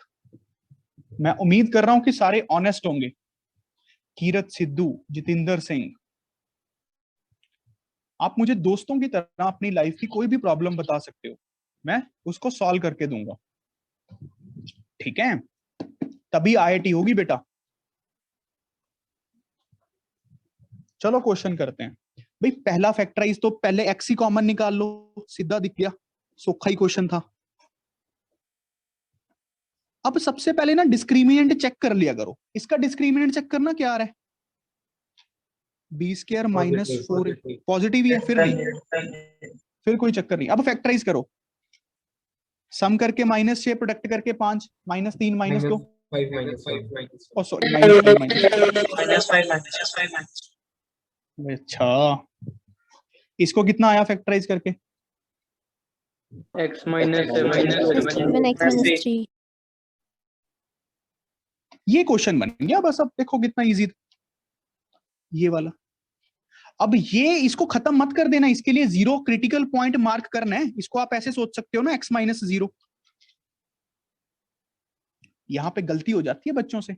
मैं उम्मीद कर रहा हूं कि सारे ऑनेस्ट होंगे। कीरत सिद्धू, जितेंद्र सिंह, आप मुझे दोस्तों की तरह अपनी लाइफ की कोई भी प्रॉब्लम बता सकते हो, मैं उसको सॉल्व करके दूंगा, ठीक है? तभी आईआईटी होगी बेटा। चलो क्वेश्चन करते हैं भाई। पहला फैक्टराइज तो पहले एक्स ही कॉमन निकाल लो, सीधा दिख गया, सोखा ही क्वेश्चन था। अब सबसे पहले ना डिस्क्रिमिनेंट चेक कर लिया करो। इसका डिस्क्रिमिनेंट चेक करना क्या आ रहा है, बी स्क्वायर माइनस 4 पॉजिटिव ही है, फिर कोई चक्कर नहीं। अब फैक्टराइज करो, सम करके -6, प्रोडक्ट करके 5, -3 -2, ओ सॉरी -5। अच्छा, इसको कितना आया फैक्टराइज करके? X minus 7 ये क्वेश्चन बन गया बस। अब देखो कितना इजी था ये वाला। अब ये इसको खत्म मत कर देना, इसके लिए 0 क्रिटिकल पॉइंट मार्क करना है। इसको आप ऐसे सोच सकते हो ना, x - 0। यहां पे गलती हो जाती है बच्चों से।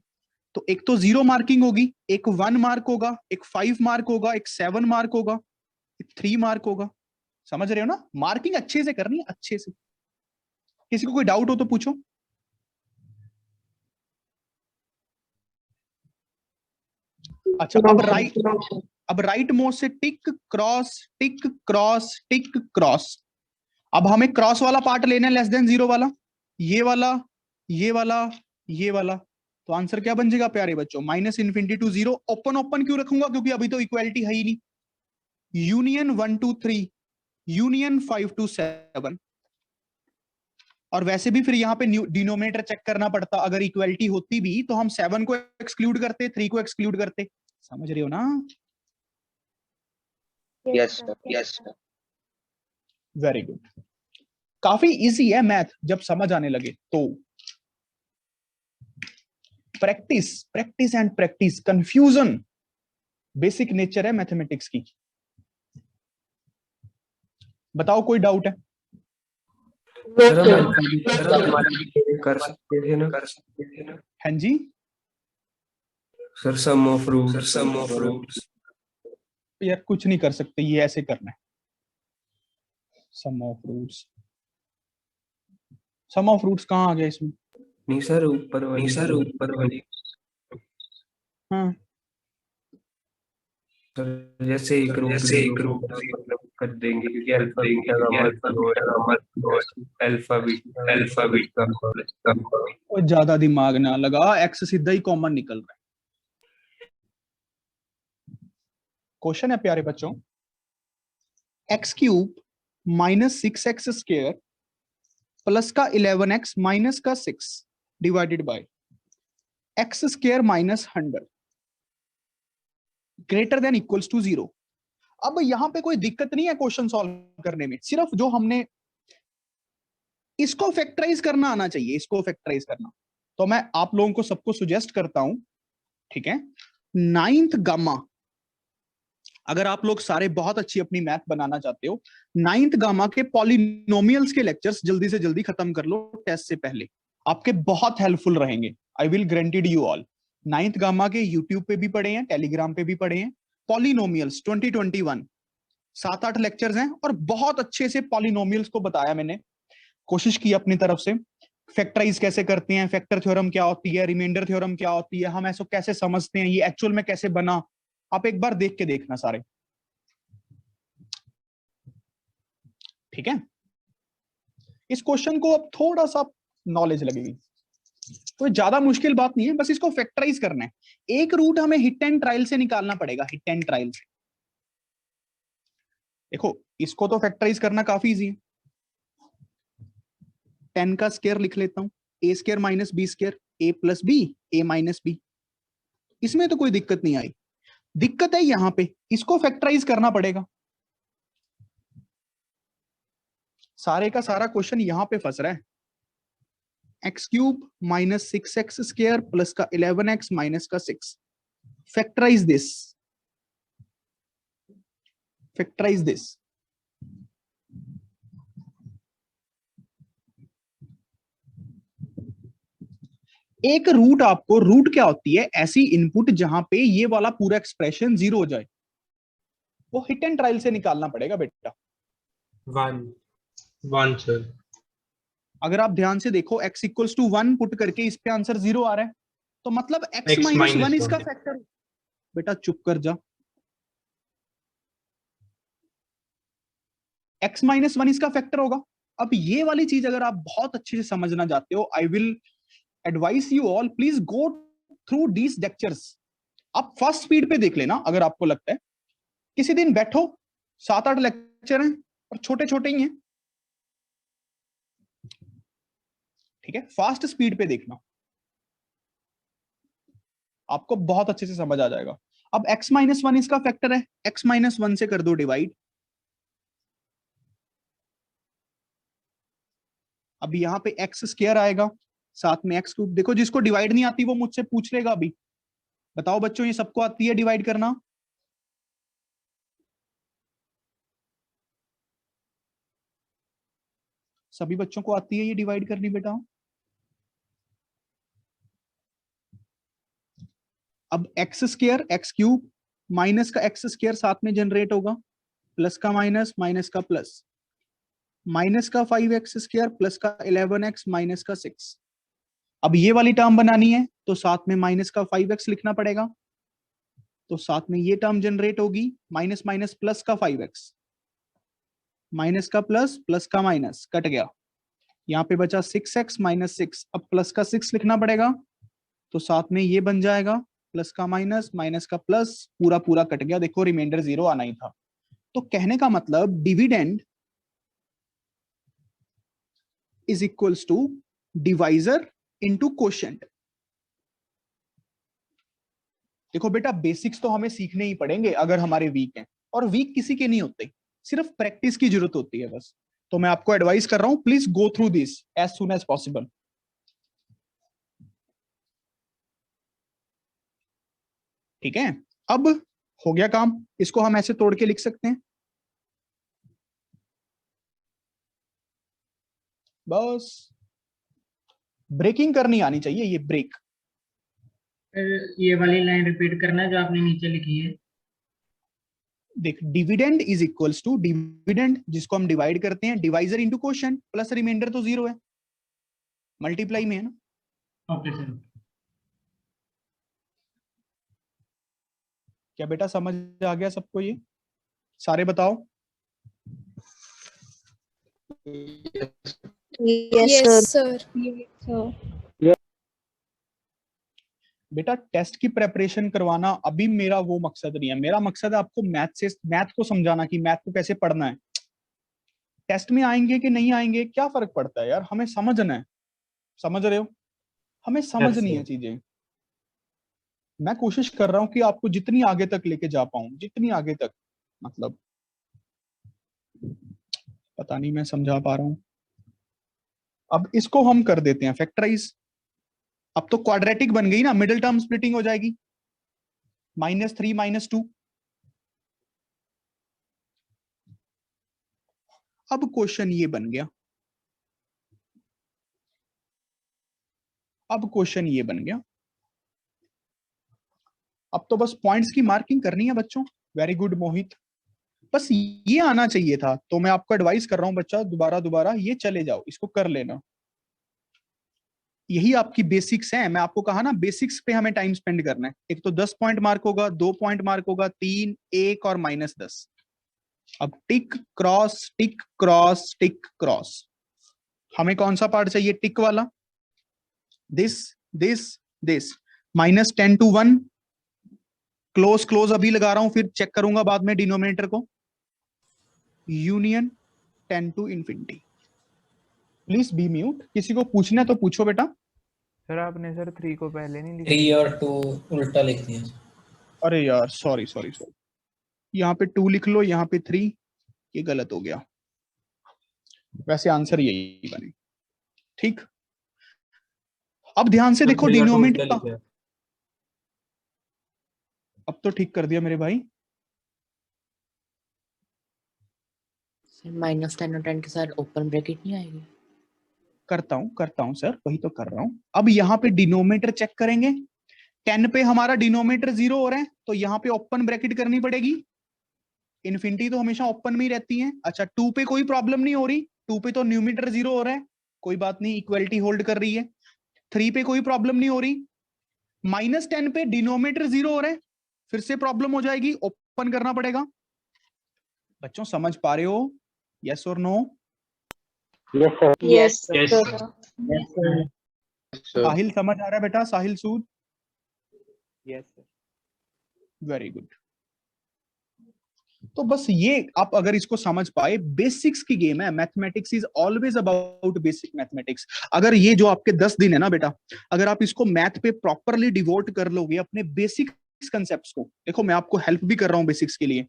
तो एक तो 0 मार्किंग होगी, एक 1 मार्क होगा, एक 5 मार्क होगा, एक 7 मार्क होगा, एक 3 मार्क होगा। समझ रहे हो ना? मार्किंग अच्छे से करनी है, अच्छे से। किसी को कोई डाउट हो तो पूछो। अच्छा, अब राइट मोस्ट से tick cross tick cross tick cross. अब हमें क्रॉस वाला पार्ट लेना है, <0 वाला, ये वाला, ये वाला, ये वाला। तो आंसर क्या बन जाएगा प्यारे बच्चों? -∞ to 0। ओपन ओपन क्यों रखूंगा? क्योंकि अभी तो इक्वालिटी है ही नहीं। Union 1 to 3, union 5 to 7। और वैसे भी फिर यहाँ पे डिनोमिनेटर चेक करना पड़ता। अगर इक्वालिटी होती भी तो हम 7 को एक्सक्लूड करते, 3 को एक्सक्लूड करते। समझ रहे हो ना? Yes, sir. Yes, sir. Very good. काफी इजी है मैथ जब समझ आने लगे तो। Practice, practice and practice. Confusion basic nature है मैथमेटिक्स की। बताओ कोई डाउट है? कर सकते थे ना? हाँ जी सर सम ऑफ रूट्स यार, कुछ नहीं कर सकते, ये ऐसे करना है। Sum of roots sum of roots कहाँ आ गया इसमें? नहीं सर ऊपर वाली हाँ सर जैसे एक रूट कर देंगे क्योंकि अल्फा बीटा और ज्यादा दिमाग ना लगा, एक्स सीधा ही कॉमन निकल रहा है। क्वेश्चन है प्यारे बच्चों, x cube minus 6x square plus का 11x माइनस का 6 divided by x square minus 100 greater than equals to 0। अब यहां पे कोई दिक्कत नहीं है क्वेश्चन सॉल्व करने में, सिर्फ जो हमने इसको फैक्टराइज करना आना चाहिए, इसको फैक्टराइज करना। तो मैं आप लोगों को सबको सुजेस्ट करता हूं, ठीक है, 9th गामा, अगर आप लोग सारे बहुत अच्छी अपनी मैथ बनाना चाहते हो, 9th गामा के पॉलिनोमियल्स के लेक्चर्स जल्दी से जल्दी खत्म कर लो टेस्ट से पहले, आपके बहुत हेल्पफुल रहेंगे। I will granted you all. 9th gamma के यूट्यूब पे भी पढ़े हैं, टेलीग्राम पे भी पढ़े हैं। पॉलिनोमियल्स 2021 7-8 लेक्चर्स हैं और बहुत अच्छे से पॉलिनोमियल्स को बताया मैंने, कोशिश की अपनी तरफ से। फैक्टराइज कैसे करते हैं, फैक्टर थ्योरम क्या होती है, रिमाइंडर थ्योरम क्या होती है, हम ऐसा कैसे समझते हैं, ये एक्चुअल में कैसे बना, आप एक बार देख के देखना सारे, ठीक है। इस क्वेश्चन को अब थोड़ा सा नॉलेज लगेगी, कोई ज्यादा मुश्किल बात नहीं है, बस इसको फैक्टराइज करना है। एक रूट हमें हिट एंड ट्रायल से निकालना पड़ेगा, हिट एंड ट्रायल से। देखो इसको तो फैक्टराइज करना काफी इजी है। 10 का स्क्वायर लिख लेता हूं, ए स्क्वायर माइनस बी स्क्वायर, ए प्लस बी, ए माइनस बी, इसमें तो कोई दिक्कत नहीं आई। दिक्कत है यहां पे, इसको फैक्टराइज करना पड़ेगा। सारे का सारा क्वेश्चन यहां पे फंस रहा है। X cube minus 6x square plus का 11x माइनस का 6, फैक्टराइज दिस, फैक्टराइज दिस। एक रूट, आपको रूट क्या होती है, ऐसी इनपुट जहां पे ये वाला पूरा एक्सप्रेशन 0 हो जाए, वो हिट एंड ट्रायल से निकालना पड़ेगा बेटा। 1 सर। अगर आप ध्यान से देखो, x इक्वल्स टू 1 पुट करके इस पे आंसर 0 आ रहा है, तो मतलब x X माइनस minus 1 इसका 1 फैक्टर। बेटा चुप कर जा, x माइनस 1 इसका फैक्टर होगा। अब ये वाली चीज अगर आप बहुत अच्छे से समझना चाहते हो, I will advice you all, please go through these lectures. आप फर्स्ट स्पीड पे देख लेना, अगर आपको लगता है किसी दिन बैठो, 7-8 लेक्चर हैं और छोटे छोटे ही हैं, ठीक है, फास्ट स्पीड पे देखना, आपको बहुत अच्छे से समझ आ जाएगा। अब x माइनस 1 इसका फैक्टर है, x माइनस 1 से कर दो डिवाइड। अब यहां पे x स्क्वायर आएगा, साथ में x क्यूब। देखो जिसको डिवाइड नहीं आती वो मुझसे पूछ लेगा अभी। बताओ बच्चों, ये सबको आती है डिवाइड करना? सभी बच्चों को आती है ये डिवाइड करनी बेटा? अब x square x cube minus का एक्स स्क्वायर साथ में जनरेट होगा, प्लस का माइनस, माइनस का प्लस, माइनस का 5x स्क्वायर प्लस का 11x माइनस का 6। अब ये वाली टर्म बनानी है तो साथ में माइनस का 5x लिखना पड़ेगा, तो साथ में ये टर्म जनरेट होगी, माइनस माइनस प्लस का 5x, माइनस का प्लस, प्लस का माइनस कट गया, यहाँ पे बचा 6x माइनस 6। अब प्लस का 6 लिखना पड़ेगा, तो साथ में ये बन जाएगा प्लस का माइनस, माइनस का प्लस, पूरा पूरा कट गया। देखो रिमाइंडर 0 आना ही था। तो कहने का मतलब dividend is equals to divisor into quotient. देखो बेटा बेसिक्स तो हमें सीखने ही पड़ेंगे अगर हमारे वीक हैं, और वीक किसी के नहीं होते, सिर्फ प्रैक्टिस की जरूरत होती है बस। तो मैं आपको एडवाइस कर रहा हूं, please go through this as soon as possible. ठीक है, अब हो गया काम, इसको हम ऐसे तोड़ के लिख सकते हैं बस। ब्रेकिंग करनी आनी चाहिए, ये ब्रेक। ये वाली लाइन रिपीट करना जो आपने नीचे लिखी है। देख, dividend is equals to dividend जिसको हम डिवाइड करते हैं, divisor into quotient, plus remainder तो 0 है, मल्टीप्लाई में है ना। Okay sir. क्या बेटा समझ आ गया सबको? ये सारे बताओ। Yes, sir. बेटा टेस्ट की प्रेपरेशन करवाना अभी मेरा वो मकसद नहीं है। मेरा मकसद है आपको मैथ को समझाना कि मैथ को कैसे पढ़ना है। टेस्ट में आएंगे कि नहीं आएंगे क्या फर्क पड़ता है यार, हमें समझना है। समझ रहे हो? हमें समझनी है चीजें। मैं कोशिश कर रहा हूं कि आपको जितनी आगे तक लेके जा पाऊं, जितनी आगे तक, मतलब पता नहीं मैं समझा पा रहा हूं। अब इसको हम कर देते हैं फैक्टराइज। अब तो क्वाड्रेटिक बन गई ना, मिडिल टर्म स्प्लिटिंग हो जाएगी, -3 -2। अब क्वेश्चन ये बन गया, अब क्वेश्चन ये बन गया। अब तो बस पॉइंट्स की मार्किंग करनी है बच्चों। वेरी गुड मोहित, बस ये आना चाहिए था। तो मैं आपको एडवाइस कर रहा हूं बच्चा, दोबारा ये चले जाओ, इसको कर लेना। यही आपकी बेसिक्स है। मैं आपको कहा ना बेसिक्स पे हमें टाइम स्पेंड करना है। एक तो 10 पॉइंट मार्क होगा, 2 पॉइंट मार्क होगा, 3, 1 और -10। अब tick cross tick cross tick cross. हमें कौन सा पार्ट चाहिए? टिक वाला। दिस -10 to 1 क्लोज अभी लगा रहा हूं, फिर चेक करूंगा बाद में डिनोमिनेटर को। Union 10 to infinity। Please be mute. किसी को पूछना तो पूछो बेटा। सर आपने सर 3 को पहले नहीं लिखा? 3 और 2 उल्टा लिख दिया। अरे यार सॉरी, यहाँ पे 2 लिख लो, यहाँ पे 3, ये गलत हो गया। वैसे आंसर यही बने। ठीक, अब ध्यान से देखो डिनोमिनेटर का। अब तो ठीक कर दिया मेरे भाई। -10 और 10 के साथ ओपन ब्रैकेट नहीं आएगी? करता हूं सर, वही तो कर रहा हूं। अब यहाँ पे डिनोमिनेटर चेक करेंगे। 10 पे हमारा डिनोमिनेटर 0 हो रहा है, तो यहाँ पे ओपन ब्रैकेट करनी पड़ेगी। इन्फिनिटी तो हमेशा ओपन में ही रहती है। अच्छा 2 पे कोई प्रॉब्लम नहीं हो रही, 2 पे तो न्यूमिनेटर 0 हो रहा है, कोई बात नहीं, इक्वलिटी होल्ड कर रही है। 3 पे कोई प्रॉब्लम नहीं हो रही। -10 पे डिनोमिनेटर 0 हो रहा है, फिर से प्रॉब्लम हो जाएगी, ओपन करना पड़ेगा। बच्चों समझ पा रहे हो? यस और no? Yes, Yes, sir. sir. Sahil समझ आ रहा है बेटा? Sahil Sood? Yes sir. Very good. तो बस ये आप अगर इसको समझ पाए, बेसिक्स की गेम है। Mathematics is always about basic mathematics. अगर ये जो आपके 10 दिन है ना बेटा, अगर आप इसको मैथ पे प्रॉपरली डिवोट कर लोगे, अपने बेसिक कंसेप्ट्स को, देखो मैं आपको हेल्प भी कर रहा हूं बेसिक्स के लिए।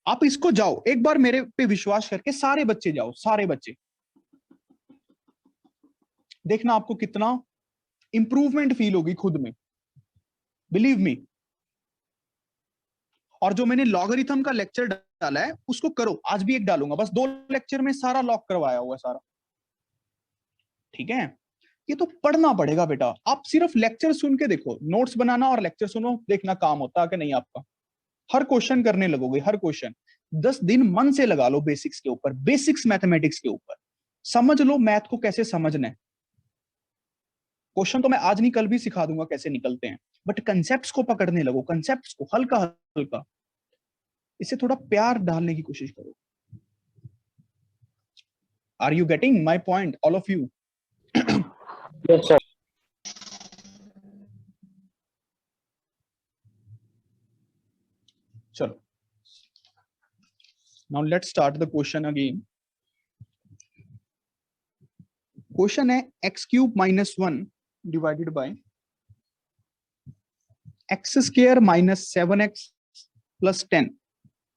आप इसको जाओ एक बार मेरे पे विश्वास करके, सारे बच्चे जाओ, सारे बच्चे देखना आपको कितना इंप्रूवमेंट फील होगी खुद में, बिलीव मी। और जो मैंने लॉगरिथम का लेक्चर डाला है उसको करो, आज भी एक डालूंगा, बस 2 लेक्चर में सारा लॉक करवाया हुआ है सारा। ठीक है, ये तो पढ़ना पड़ेगा बेटा। आप सिर्फ लेक्चर सुन के देखो, नोट्स बनाना और लेक्चर सुनो, देखना काम होता है कि नहीं आपका। हर क्वेश्चन करने लगोगे, हर क्वेश्चन 10 दिन मन से लगा लो बेसिक्स के ऊपर, बेसिक्स मैथमेटिक्स के ऊपर। समझ लो मैथ को कैसे समझना है। क्वेश्चन तो मैं आज नहीं कल भी सिखा दूंगा कैसे निकलते हैं, बट कंसेप्ट्स को पकड़ने लगो, कंसेप्ट्स को हल्का हल्का, इसे थोड़ा प्यार डालने की कोशिश करो। Are you getting my point all of you? Yes, sir. चलो, now let's start the question again. Question है x³ - 1 divided bye x² - 7x + 10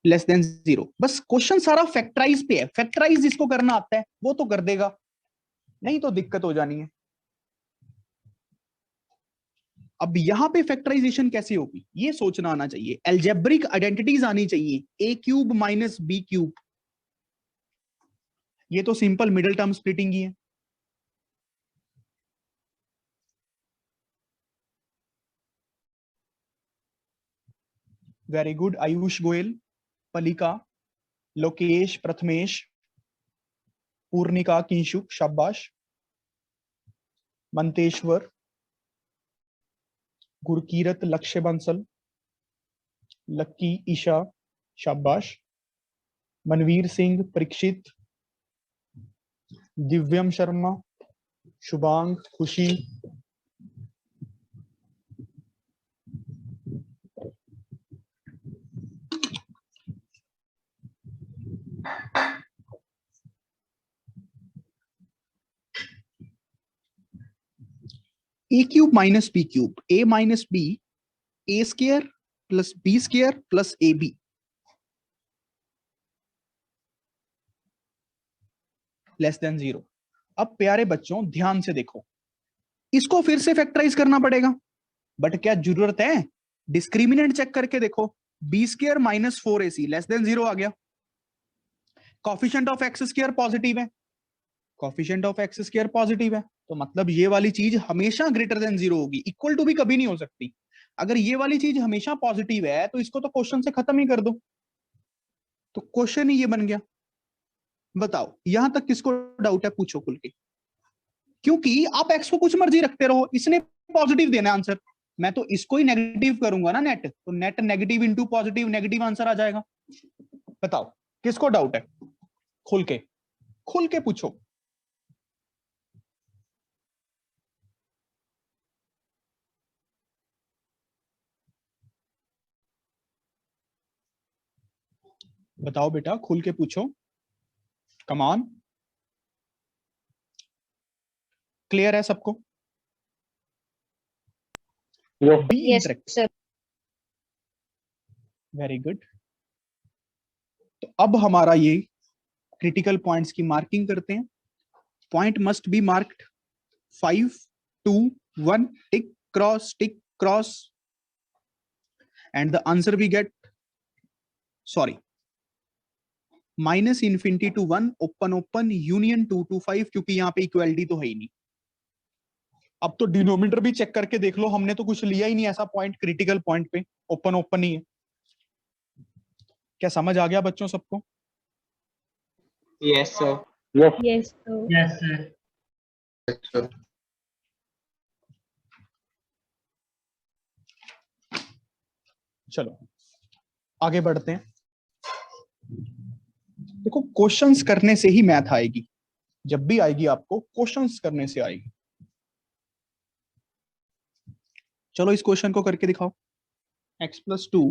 less than 0। बस क्वेश्चन सारा फैक्टराइज पे है। फैक्टराइज जिसको करना आता है वो तो कर देगा, नहीं तो दिक्कत हो जानी है। अब यहां पे फैक्टराइजेशन कैसे होगी ये सोचना आना चाहिए, अलजेब्रिक आइडेंटिटीज आनी चाहिए। a³ - b³, ये तो सिंपल मिडिल टर्म स्प्लिटिंग ही है। वेरी गुड आयुष गोयल, पलिका, लोकेश, प्रथमेश, पूर्णिका, किंशुक, शाबाश। मंतेश्वर, गुरकीरत, लक्ष्य बंसल, लक्की, ईशा, शाबाश, मनवीर सिंह, परीक्षित, दिव्यम Sharma, Shubhang, Khushi, a cube minus b cube, a minus b, a square plus b square plus a b less than 0। अब प्यारे बच्चों ध्यान से देखो, इसको फिर से फैक्टराइज करना पड़ेगा, बट क्या जरूरत है? डिस्क्रिमिनेंट चेक करके देखो, b square minus 4ac less than 0 आ गया। Coefficient of x square positive है, coefficient of x square positive है, तो मतलब ये वाली चीज हमेशा ग्रेटर देन 0 होगी, इक्वल टू भी कभी नहीं हो सकती। अगर ये वाली चीज हमेशा पॉजिटिव है तो इसको तो क्वेश्चन से खत्म ही कर दो, तो क्वेश्चन ही ये बन गया। बताओ यहां तक किसको डाउट है? पूछो खुल के, क्योंकि आप एक्स को कुछ मर्जी रखते रहो, इसने पॉजिटिव देना आंसर, मैं तो इसको ही नेगेटिव करूंगा ना नेट, तो net negative into positive, negative answer आ जाएगा। बताओ किसको डाउट है? खुल के पूछो। बताओ बेटा, खुल के पूछो, कम ऑन। क्लियर है सबको? Yes, sir. Very good. तो अब हमारा ये क्रिटिकल पॉइंट्स की मार्किंग करते हैं। Point must be marked 5, 2, 1, tick cross, and the answer we get, sorry, minus infinity to 1, open union 2 to 5, क्योंकि यहाँ पे इक्वलिटी तो है ही नहीं। अब तो डिनोमिनेटर भी चेक करके देख लो, हमने तो कुछ लिया ही नहीं ऐसा पॉइंट क्रिटिकल पॉइंट पे, ओपन ही है। क्या समझ आ गया बच्चों सबको? Yes, sir. Yes, sir. Yes, sir. Yes, sir. चलो आगे बढ़ते हैं। देखो क्वेश्चंस करने से ही मैथ आएगी, जब भी आएगी आपको क्वेश्चंस करने से आएगी। चलो इस क्वेश्चन को करके दिखाओ। x plus 2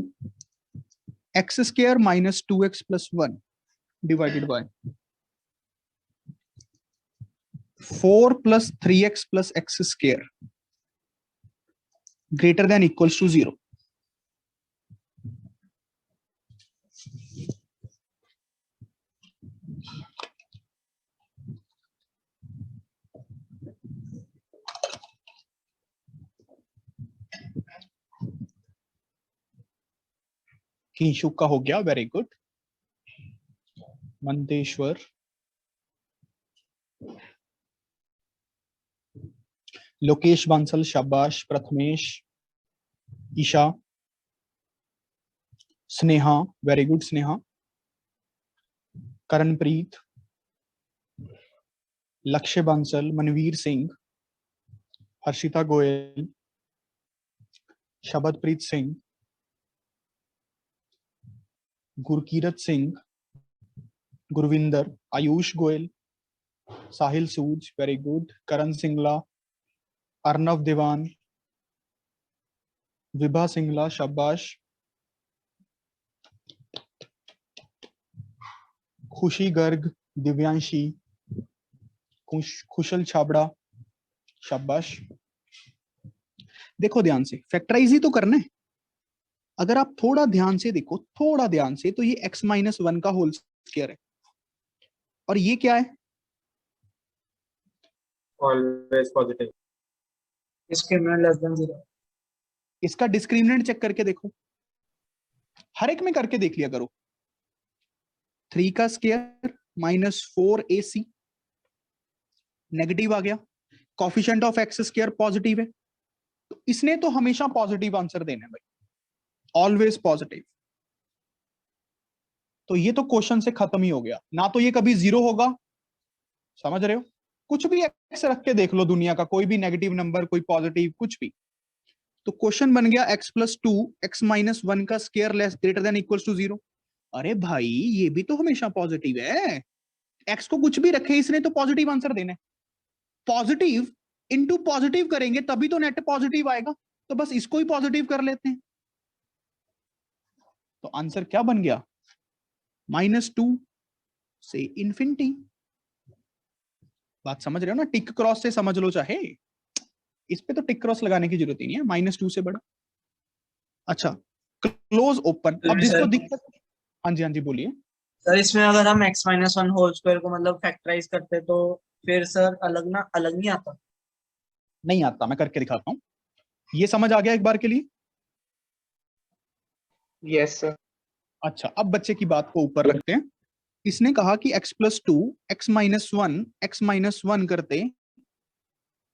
x square minus 2x plus 1 divided by 4 plus 3x plus x square greater than equals to 0। Kishu का हो गया, वेरी गुड। मंतेश्वर, लोकेश बांसल, शाबाश। Prathamesh, Isha, Sneha, very good Sneha. करणप्रीत, लक्ष्य बांसल, मनवीर सिंह, हर्षिता गोयल, शबदप्रीत सिंह, गुरकीरत सिंह, गुरविंदर, आयुष गोयल, साहिल सूज, वेरी गुड। करण सिंगला, अर्नव दीवान, विभा सिंगला, शाबाश। खुशी गर्ग, दिव्यांशी, कुशल छाबड़ा, शाबाश। देखो ध्यान से, फैक्टराइज ही तो करना है। अगर आप थोड़ा ध्यान से देखो, थोड़ा ध्यान से, तो ये x माइनस 1 का होल स्क्वायर है, और ये क्या है? Always positive. Discriminant less than 0। इसका डिस्क्रिमिनेंट चेक करके देखो, हर एक में करके देख लिया करो। 3 का स्क्वायर माइनस 4ac नेगेटिव आ गया। Coefficient of x square positive है, तो इसने तो हमेशा पॉजिटिव आंसर देना है भाई, ऑलवेज पॉजिटिव। तो ये तो क्वेश्चन से खत्म ही हो गया, ना तो ये कभी 0 होगा, समझ रहे हो? कुछ भी एक्स रख के देख लो, दुनिया का कोई भी नेगेटिव नंबर, कोई पॉजिटिव, कुछ भी। तो क्वेश्चन बन गया x प्लस 2 x माइनस 1 का square less greater than equals to 0। अरे भाई ये भी तो हमेशा पॉजिटिव है, x को कुछ भी रखे इसने तो पॉजिटिव आंसर देना है। पॉजिटिव इनटू पॉजिटिव करेंगे तभी तो नेट पॉजिटिव आएगा, तो बस इसको ही पॉजिटिव कर लेते हैं। तो आंसर क्या बन गया, -2 से इन्फिनिटी। बात समझ रहे हो ना, टिक क्रॉस से समझ लो चाहे, इस पे तो टिक क्रॉस लगाने की जरूरत ही नहीं है, -2 से बड़ा। अच्छा क्लोज ओपन, अब जिसको दिक्कत, हाँ जी बोलिए सर। इसमें अगर हम x माइनस 1 होल स्क्वायर को मतलब फैक्टराइज करते तो फिर सर अलग नहीं आता? नहीं आता, मैं करके दिखाता हूं। ये समझ आ गया एक बार के लिए? Yes sir. अच्छा अब बच्चे की बात को ऊपर रखते हैं। इसने कहा कि x प्लस 2 x माइनस 1 करते,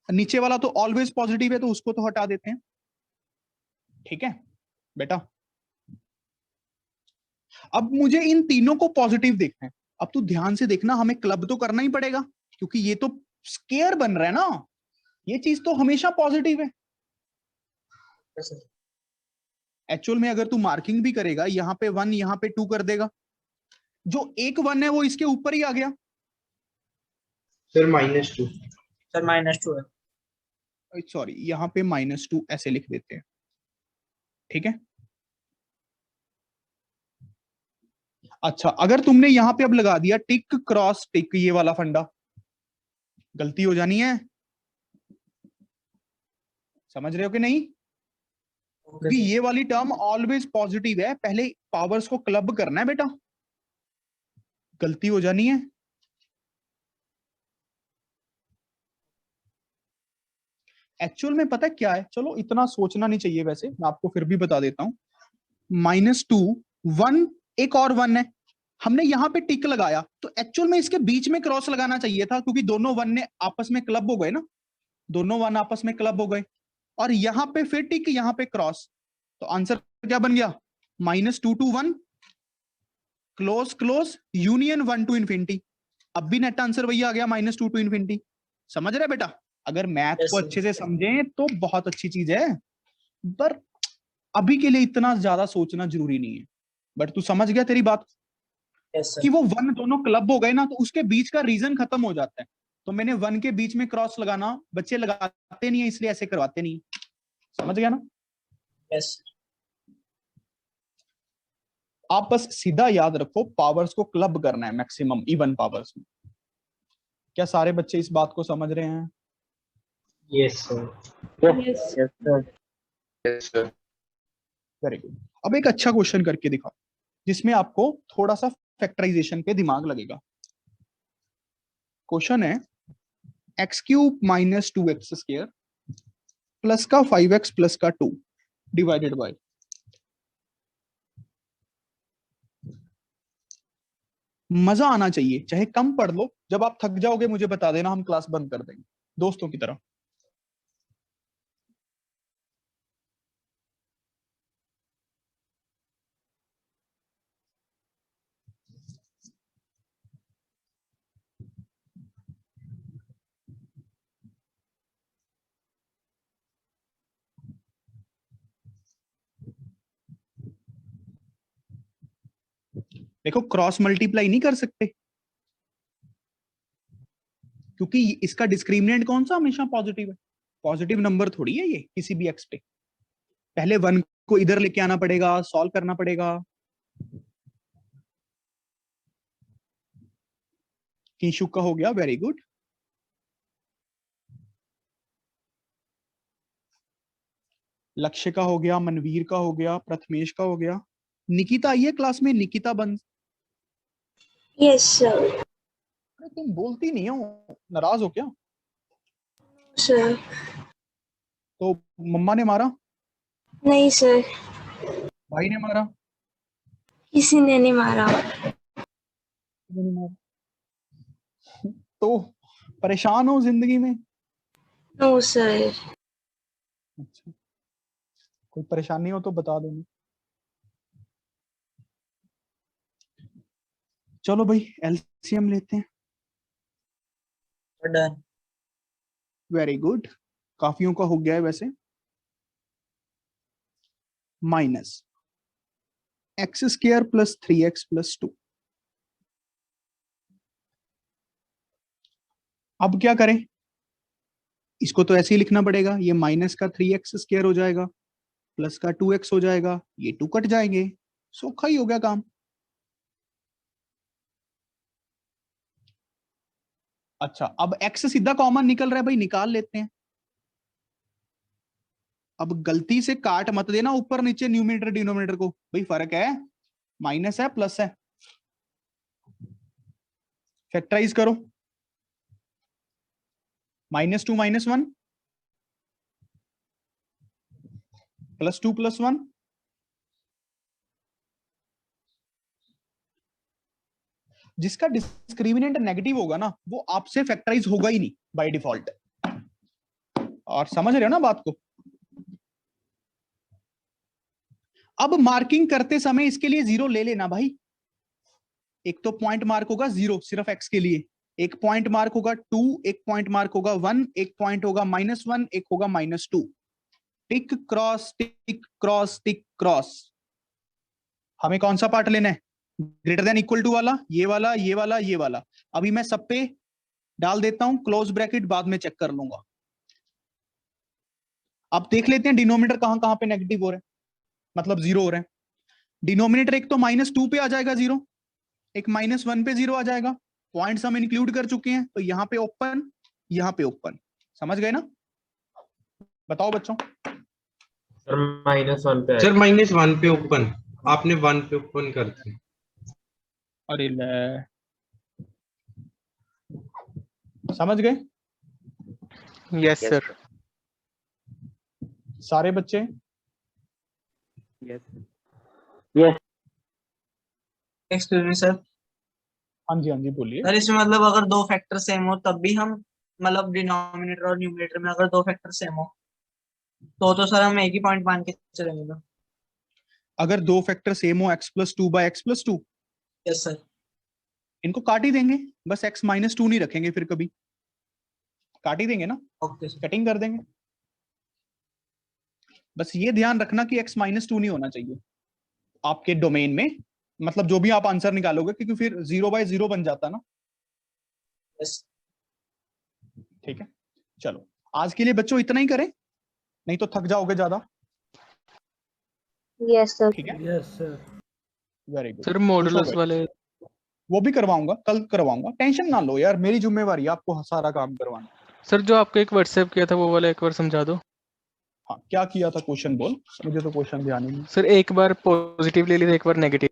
नीचे वाला तो ऑलवेज पॉजिटिव है तो उसको तो हटा देते हैं, ठीक है बेटा। अब मुझे इन तीनों को पॉजिटिव देखना है। अब तू ध्यान से देखना, हमें क्लब तो करना ही पड़ेगा क्योंकि ये तो स्केयर बन रहा है ना, ये चीज तो हमेशा पॉजिटिव है। एक्चुअल में अगर तू मार्किंग भी करेगा, यहाँ पे 1 यहाँ पे 2 कर देगा, जो एक 1 है वो इसके ऊपर ही आ गया। सर -2। सर -2 है। सॉरी यहाँ पे -2 ऐसे लिख देते हैं, ठीक है। अच्छा अगर तुमने यहाँ पे अब लगा दिया टिक क्रॉस टिक, ये वाला फंडा, गलती हो जानी है, समझ रहे हो कि नहीं? क्योंकि ये वाली टर्म ऑलवेज पॉजिटिव है, पहले पावर्स को क्लब करना है बेटा, गलती हो जानी है। एक्चुअल में पता क्या है, चलो इतना सोचना नहीं चाहिए वैसे, मैं आपको फिर भी बता देता हूं। -2 1 एक और 1 है, हमने यहाँ पे टिक लगाया तो एक्चुअल में इसके बीच में क्रॉस लगाना चाहिए था, क्योंकि दोनों 1 ने आपस में क्लब हो गए ना, दोनों 1 आपस में क्लब हो गए, और यहाँ पे फिर टिक, यहाँ पे क्रॉस, तो आंसर क्या बन गया, -2 to 1 close close union 1 to infinity. अब भी नेट आंसर वही आ गया, -2 to इन्फिनिटी। समझ रहे बेटा? अगर मैथ को अच्छे से समझें तो बहुत अच्छी चीज है, पर अभी के लिए इतना ज्यादा सोचना जरूरी नहीं है। बट तू समझ गया तेरी बात कि वो 1 दोनों क्लब हो गए ना, तो उसके बीच का रीजन खत्म हो जाता है। तो मैंने 1 के बीच में क्रॉस लगाना, बच्चे लगाते नहीं है इसलिए ऐसे करवाते नहीं, समझ गया ना? यस। आप बस सीधा याद रखो, पावर्स को क्लब करना है मैक्सिमम इवन पावर्स में। क्या सारे बच्चे इस बात को समझ रहे हैं? Yes sir. Yes yes sir. Very good. अब एक अच्छा क्वेश्चन करके दिखाओ जिसमें आपको थोड़ा सा फैक्टराइजेशन पे दिमाग लगेगा। क्वेश्चन है x³ - 2x² प्लस का 5x प्लस का 2 डिवाइडेड बाय, मजा आना चाहिए, चाहे कम पढ़ लो, जब आप थक जाओगे मुझे बता देना, हम क्लास बंद कर देंगे दोस्तों की तरह। देखो क्रॉस मल्टीप्लाई नहीं कर सकते क्योंकि इसका डिस्क्रिमिनेंट कौन सा हमेशा पॉजिटिव है, पॉजिटिव नंबर थोड़ी है ये किसी भी एक्स पे। पहले 1 को इधर लेके आना पड़ेगा, सॉल्व करना पड़ेगा। किशु का हो गया, वेरी गुड। लक्ष्य का हो गया, मनवीर का हो गया, प्रथमेश का हो गया। निकिता आई है क्लास में? निकिता बंद। Yes sir. अरे तुम बोलती नहीं हो, नाराज हो क्या? सर तो मम्मा ने मारा, नहीं सर, भाई ने मारा, किसी ने नहीं मारा। तो परेशान हो जिंदगी में? No sir. अच्छा, कोई परेशानी हो तो बता देना। चलो भाई एलसीएम लेते हैं। डन। वेरी गुड, काफियों का हो गया है वैसे। Minus x square plus 3x plus 2। अब क्या करें, इसको तो ऐसे ही लिखना पड़ेगा, ये माइनस का 3x स्क्वायर हो जाएगा, प्लस का 2x हो जाएगा, ये 2 कट जाएंगे, सोखा ही हो गया काम। अच्छा, अब x सीधा कॉमन निकल रहा है भाई, निकाल लेते हैं। अब गलती से काट मत देना ऊपर नीचे न्यूमरेटर डिनोमिनेटर को, भाई फर्क है, माइनस है प्लस है। फैक्टराइज करो, -2 - 1 +2 + 1 जिसका डिस्क्रिमिनेंट नेगेटिव होगा ना वो आपसे फैक्टराइज होगा ही नहीं बाय डिफॉल्ट। और समझ रहे हो ना बात को। अब मार्किंग करते समय इसके लिए 0 ले लेना भाई। एक तो पॉइंट मार्क होगा 0 सिर्फ x के लिए, एक पॉइंट मार्क होगा 2, एक पॉइंट मार्क होगा 1, एक पॉइंट होगा -1, एक होगा -2। Tick cross tick cross tick cross. हमें कौन सा पार्ट लेना है, ग्रेटर देन इक्वल टू वाला, ये वाला, ये वाला, ये वाला। अभी मैं सब पे डाल देता हूं क्लोज ब्रैकेट, बाद में चेक कर लूंगा। अब देख लेते हैं डिनोमिनेटर कहां कहां पे नेगेटिव हो रहे हैं, मतलब 0 हो रहे हैं। डिनोमिनेटर एक तो -2 पे आ जाएगा 0, एक -1 पे 0 आ जाएगा। पॉइंट्स हम इंक्लूड कर चुके हैं, तो यहाँ पे ओपन, यहाँ पे ओपन। समझ गए ना, बताओ बच्चों। सर -1 पे सर -1 पे ओपन, आपने 1 पे ओपन कर दिया। अरे ले, समझ गए? Yes sir. सारे बच्चे? Excuse me sir. हाँ जी, हाँ जी, बोलिए। सर इसमें मतलब अगर दो फैक्टर सेम हो तब भी हम मतलब डिनोमिनेटर और न्यूमरेटर में अगर दो फैक्टर सेम हो तो सर हम एक ही पॉइंट मान के चलेंगे ना? अगर दो फैक्टर सेम हो x + 2 / x + 2, यस सर। इनको काट ही देंगे, बस x - 2 नहीं रखेंगे, फिर कभी काट ही देंगे ना, ओके सर। कटिंग कर देंगे। बस ये ध्यान रखना कि x - 2 नहीं होना चाहिए आपके डोमेन में, मतलब जो भी आप आंसर निकालोगे, क्योंकि फिर 0/0 बन जाता ना। यस ठीक है, चलो आज के लिए बच्चों इतना ही करें, नहीं तो थक जाओगे ज्यादा। Yes sir. ठीक है, yes sir. Very good. Sir modulus वाले वो भी करवाऊंगा, कल करवाऊंगा, टेंशन ना लो यार, मेरी जिम्मेवारी है आपको सारा काम करवाना। सर जो आपको एक व्हाट्सएप किया था वो वाला एक बार समझा दो। हाँ, क्या किया था, क्वेश्चन बोल, मुझे तो क्वेश्चन ध्यान ही नहीं। सर एक बार पॉजिटिव ले ली थी, एक बार नेगेटिव।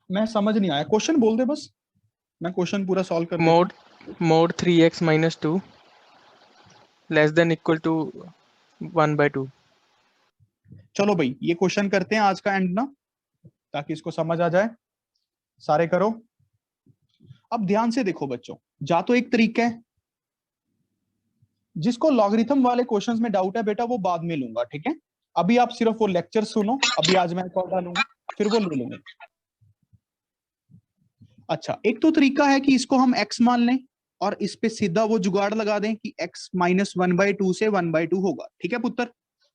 मैं समझ नहीं आया, क्वेश्चन बोल दे बस, मैं क्वेश्चन पूरा सॉल्व कर देता हूं। Mode 3x - 2 <= 1/2। चलो भाई ये क्वेश्चन करते हैं आज का एंड ना, ताकि इसको समझ आ जाए। सारे करो। अब ध्यान से देखो बच्चों, जा तो एक तरीका है, जिसको लॉगरिथम वाले क्वेश्चंस में डाउट है बेटा वो बाद में लूंगा, ठीक है? अभी आप सिर्फ वो लेक्चर सुनो, अभी आज मैं कॉल डालूंगा, फिर वो ले लूंगा। अच्छा, एक तो तरीका है कि इसको हम x मान लें और इस पे सीधा वो जुगाड़ लगा दें कि x - 1/2 से 1/2 होगा, ठीक है पुत्र?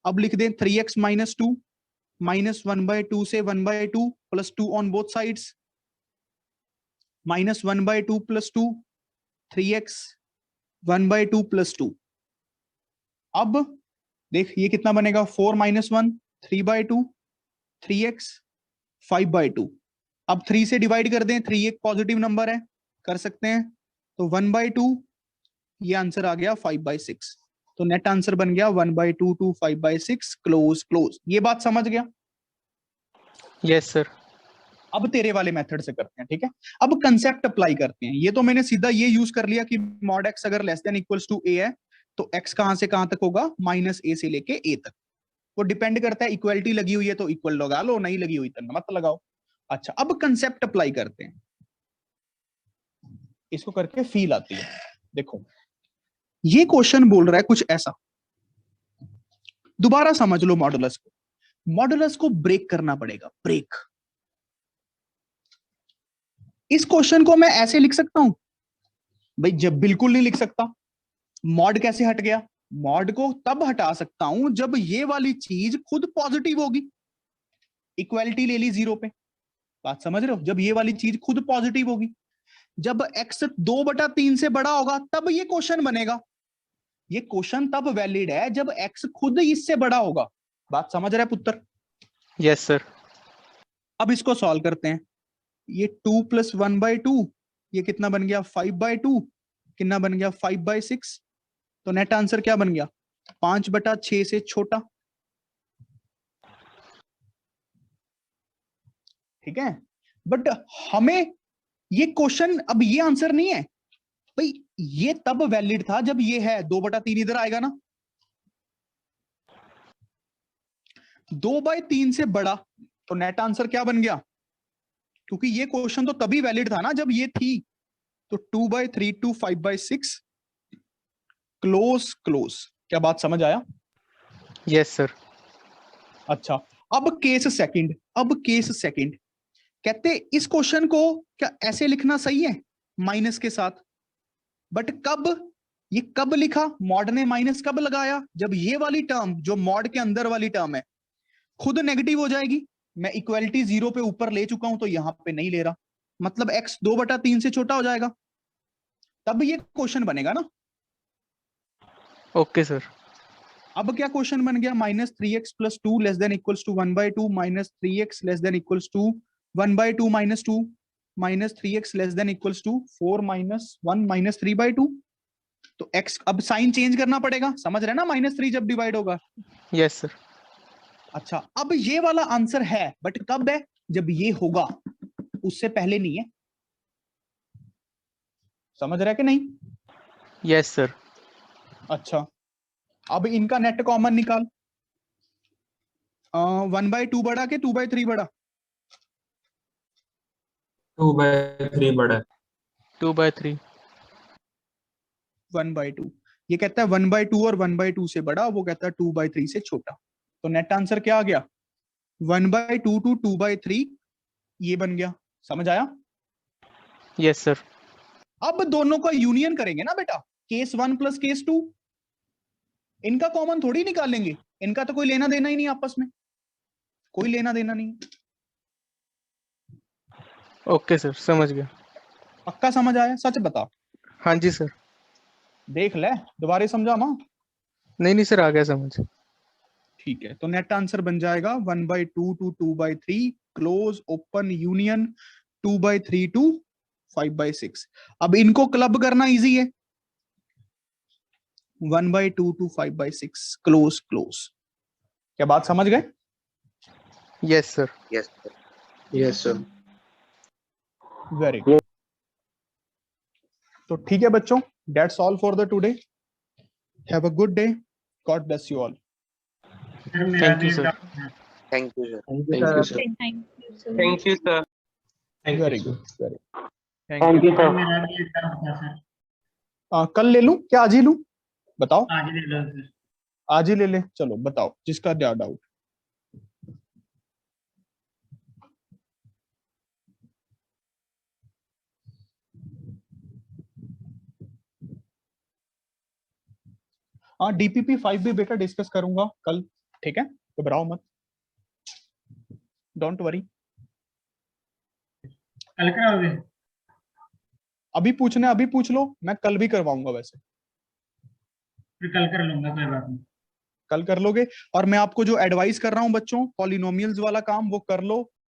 अब लिख दें 3x - 2 -1/2 से 1/2 plus 2 on both sides, -1/2 + 2 3x 1/2 + 2। अब देख ये कितना बनेगा, 4 - 1 3/2 3x 5/2। अब 3 से डिवाइड कर दें, 3 एक पॉजिटिव नंबर है, कर सकते हैं, तो 1/2, ये आंसर आ गया 5/6। तो नेट आंसर बन गया 1/2 to 5/6, क्लोज क्लोज। ये बात समझ गया? Yes sir. अब तेरे वाले मेथड से करते हैं, ठीक है? अब कंसेप्ट अप्लाई करते हैं। ये तो मैंने सीधा ये यूज कर लिया कि mod x अगर less than equals to a है तो x कहां से कहां तक होगा, -a से लेके a तक। वो डिपेंड करता है, इक्वलिटी लगी हुई है तो इक्वल लगा लो, नहीं लगी हुई तो मत लगाओ। अच्छा, अब कंसेप्ट अप्लाई करते हैं, इसको करके फील आती है। देखो ये क्वेश्चन बोल रहा है कुछ ऐसा, दोबारा समझ लो मॉडुलस को। मॉडुलस को ब्रेक करना पड़ेगा, ब्रेक। इस क्वेश्चन को मैं ऐसे लिख सकता हूं भाई, जब बिल्कुल नहीं लिख सकता, मॉड कैसे हट गया? मॉड को तब हटा सकता हूं जब ये वाली चीज खुद पॉजिटिव होगी। इक्वालिटी ले ली 0 पे, बात समझ रहे हो? जब ये वाली चीज खुद पॉजिटिव होगी, जब x 2/3 से बड़ा होगा तब ये क्वेश्चन बनेगा। ये क्वेश्चन तब वैलिड है जब x खुद इससे बड़ा होगा। बात समझ रहे हैं पुत्र? Yes sir. अब इसको सॉल्व करते हैं। ये 2 + 1/2, ये कितना बन गया? 5/2। कितना बन गया? 5/6। तो नेट आंसर क्या बन गया? 5/6 से छोटा। ठीक है, बट हमें ये क्वेश्चन, अब ये आंसर नहीं है भाई। ये तब वैलिड था जब ये है 2/3 इधर आएगा ना, 2/3 से बड़ा। तो नेट आंसर क्या बन गया? क्योंकि ये क्वेश्चन तो तभी वैलिड था ना जब ये थी। तो 2/3 to 5/6 क्लोज क्लोज। क्या बात समझ आया? Yes sir. अच्छा, अब केस सेकंड। अब केस सेकंड कहते इस क्वेश्चन को क्या ऐसे लिखना सही है माइनस के साथ? बट कब? ये कब लिखा? मॉड ने माइनस कब लगाया? जब ये वाली टर्म जो मॉड के अंदर वाली टर्म है खुद नेगेटिव हो जाएगी। मैं इक्वालिटी 0 पे ऊपर ले चुका हूं तो यहां पे नहीं ले रहा, मतलब x 2/3 से छोटा हो जाएगा, तब ये क्वेश्चन बनेगा ना। Okay sir. अब क्या क्वेश्चन बन गया? -3x + 2 less than equals to 1/2, -3x less than equals to 1/2 - 2, -3x less than equals to 4 - 1 - 3/2। तो x, अब साइन चेंज करना पड़ेगा, समझ रहे ना? -3 जब डिवाइड होगा। Yes sir. अच्छा, अब ये वाला आंसर है, बट कब है? जब ये होगा, उससे पहले नहीं है। समझ रहे कि नहीं? Yes sir. अच्छा, अब इनका नेट कॉमन निकाल। 1/2 बड़ा के 2/3 बड़ा? 2/3 बड़ा है। 2/3। 1/2। ये कहता है 1/2 और 1/2 से बड़ा, वो कहता है 2/3 से छोटा। तो नेट आंसर क्या आ गया? 1/2 to 2/3 ये बन गया। समझ आया? Yes sir. अब दोनों का यूनियन करेंगे ना बेटा, केस 1 + केस 2। इनका कॉमन थोड़ी निकालेंगे, इनका तो कोई लेना देना ही नहीं आपस में, कोई लेना देना नहीं। ओके सर, समझ गया। पक्का समझ आया? सच बता। हाँ जी सर। देख ले, दोबारा समझा मां। नहीं नहीं सर, आ गया समझ। ठीक है, तो नेट आंसर बन जाएगा 1/2 to 2/3 close open union 2/3 to 5/6। अब इनको क्लब करना इजी है। 1/2 to 5/6 क्लोज क्लोज। क्या बात समझ गए? Yes sir. Yes, sir. Very good. तो ठीक है बच्चों, that's all for the today. Have a good day. God bless you all. Sir मेरा Thank भी you, एक sir. डाउट था। Thank you, sir. Thank Thank you, sir. Thank you, sir. Very good, very. Thank you sir मेरा भी एक डाउट था सर। कल ले लूं क्या आज ही लूं? बताओ। आज ले लो सर। आज ही ले ले, चलो बताओ जिसका क्या डाउट। हाँ, DPP 5 भी बेटा डिस्कस करूंगा कल, ठीक है? घबराओ मत, डोंट वरी। कल कराओगे? अभी पूछना है अभी पूछ लो, मैं कल भी करवाऊंगा वैसे। फिर कल कर लूंगा, कोई बात नहीं। कल कर लोगे। और मैं आपको जो एडवाइस कर रहा हूं बच्चों, पॉलिनोमियल्स वाला काम वो कर लो।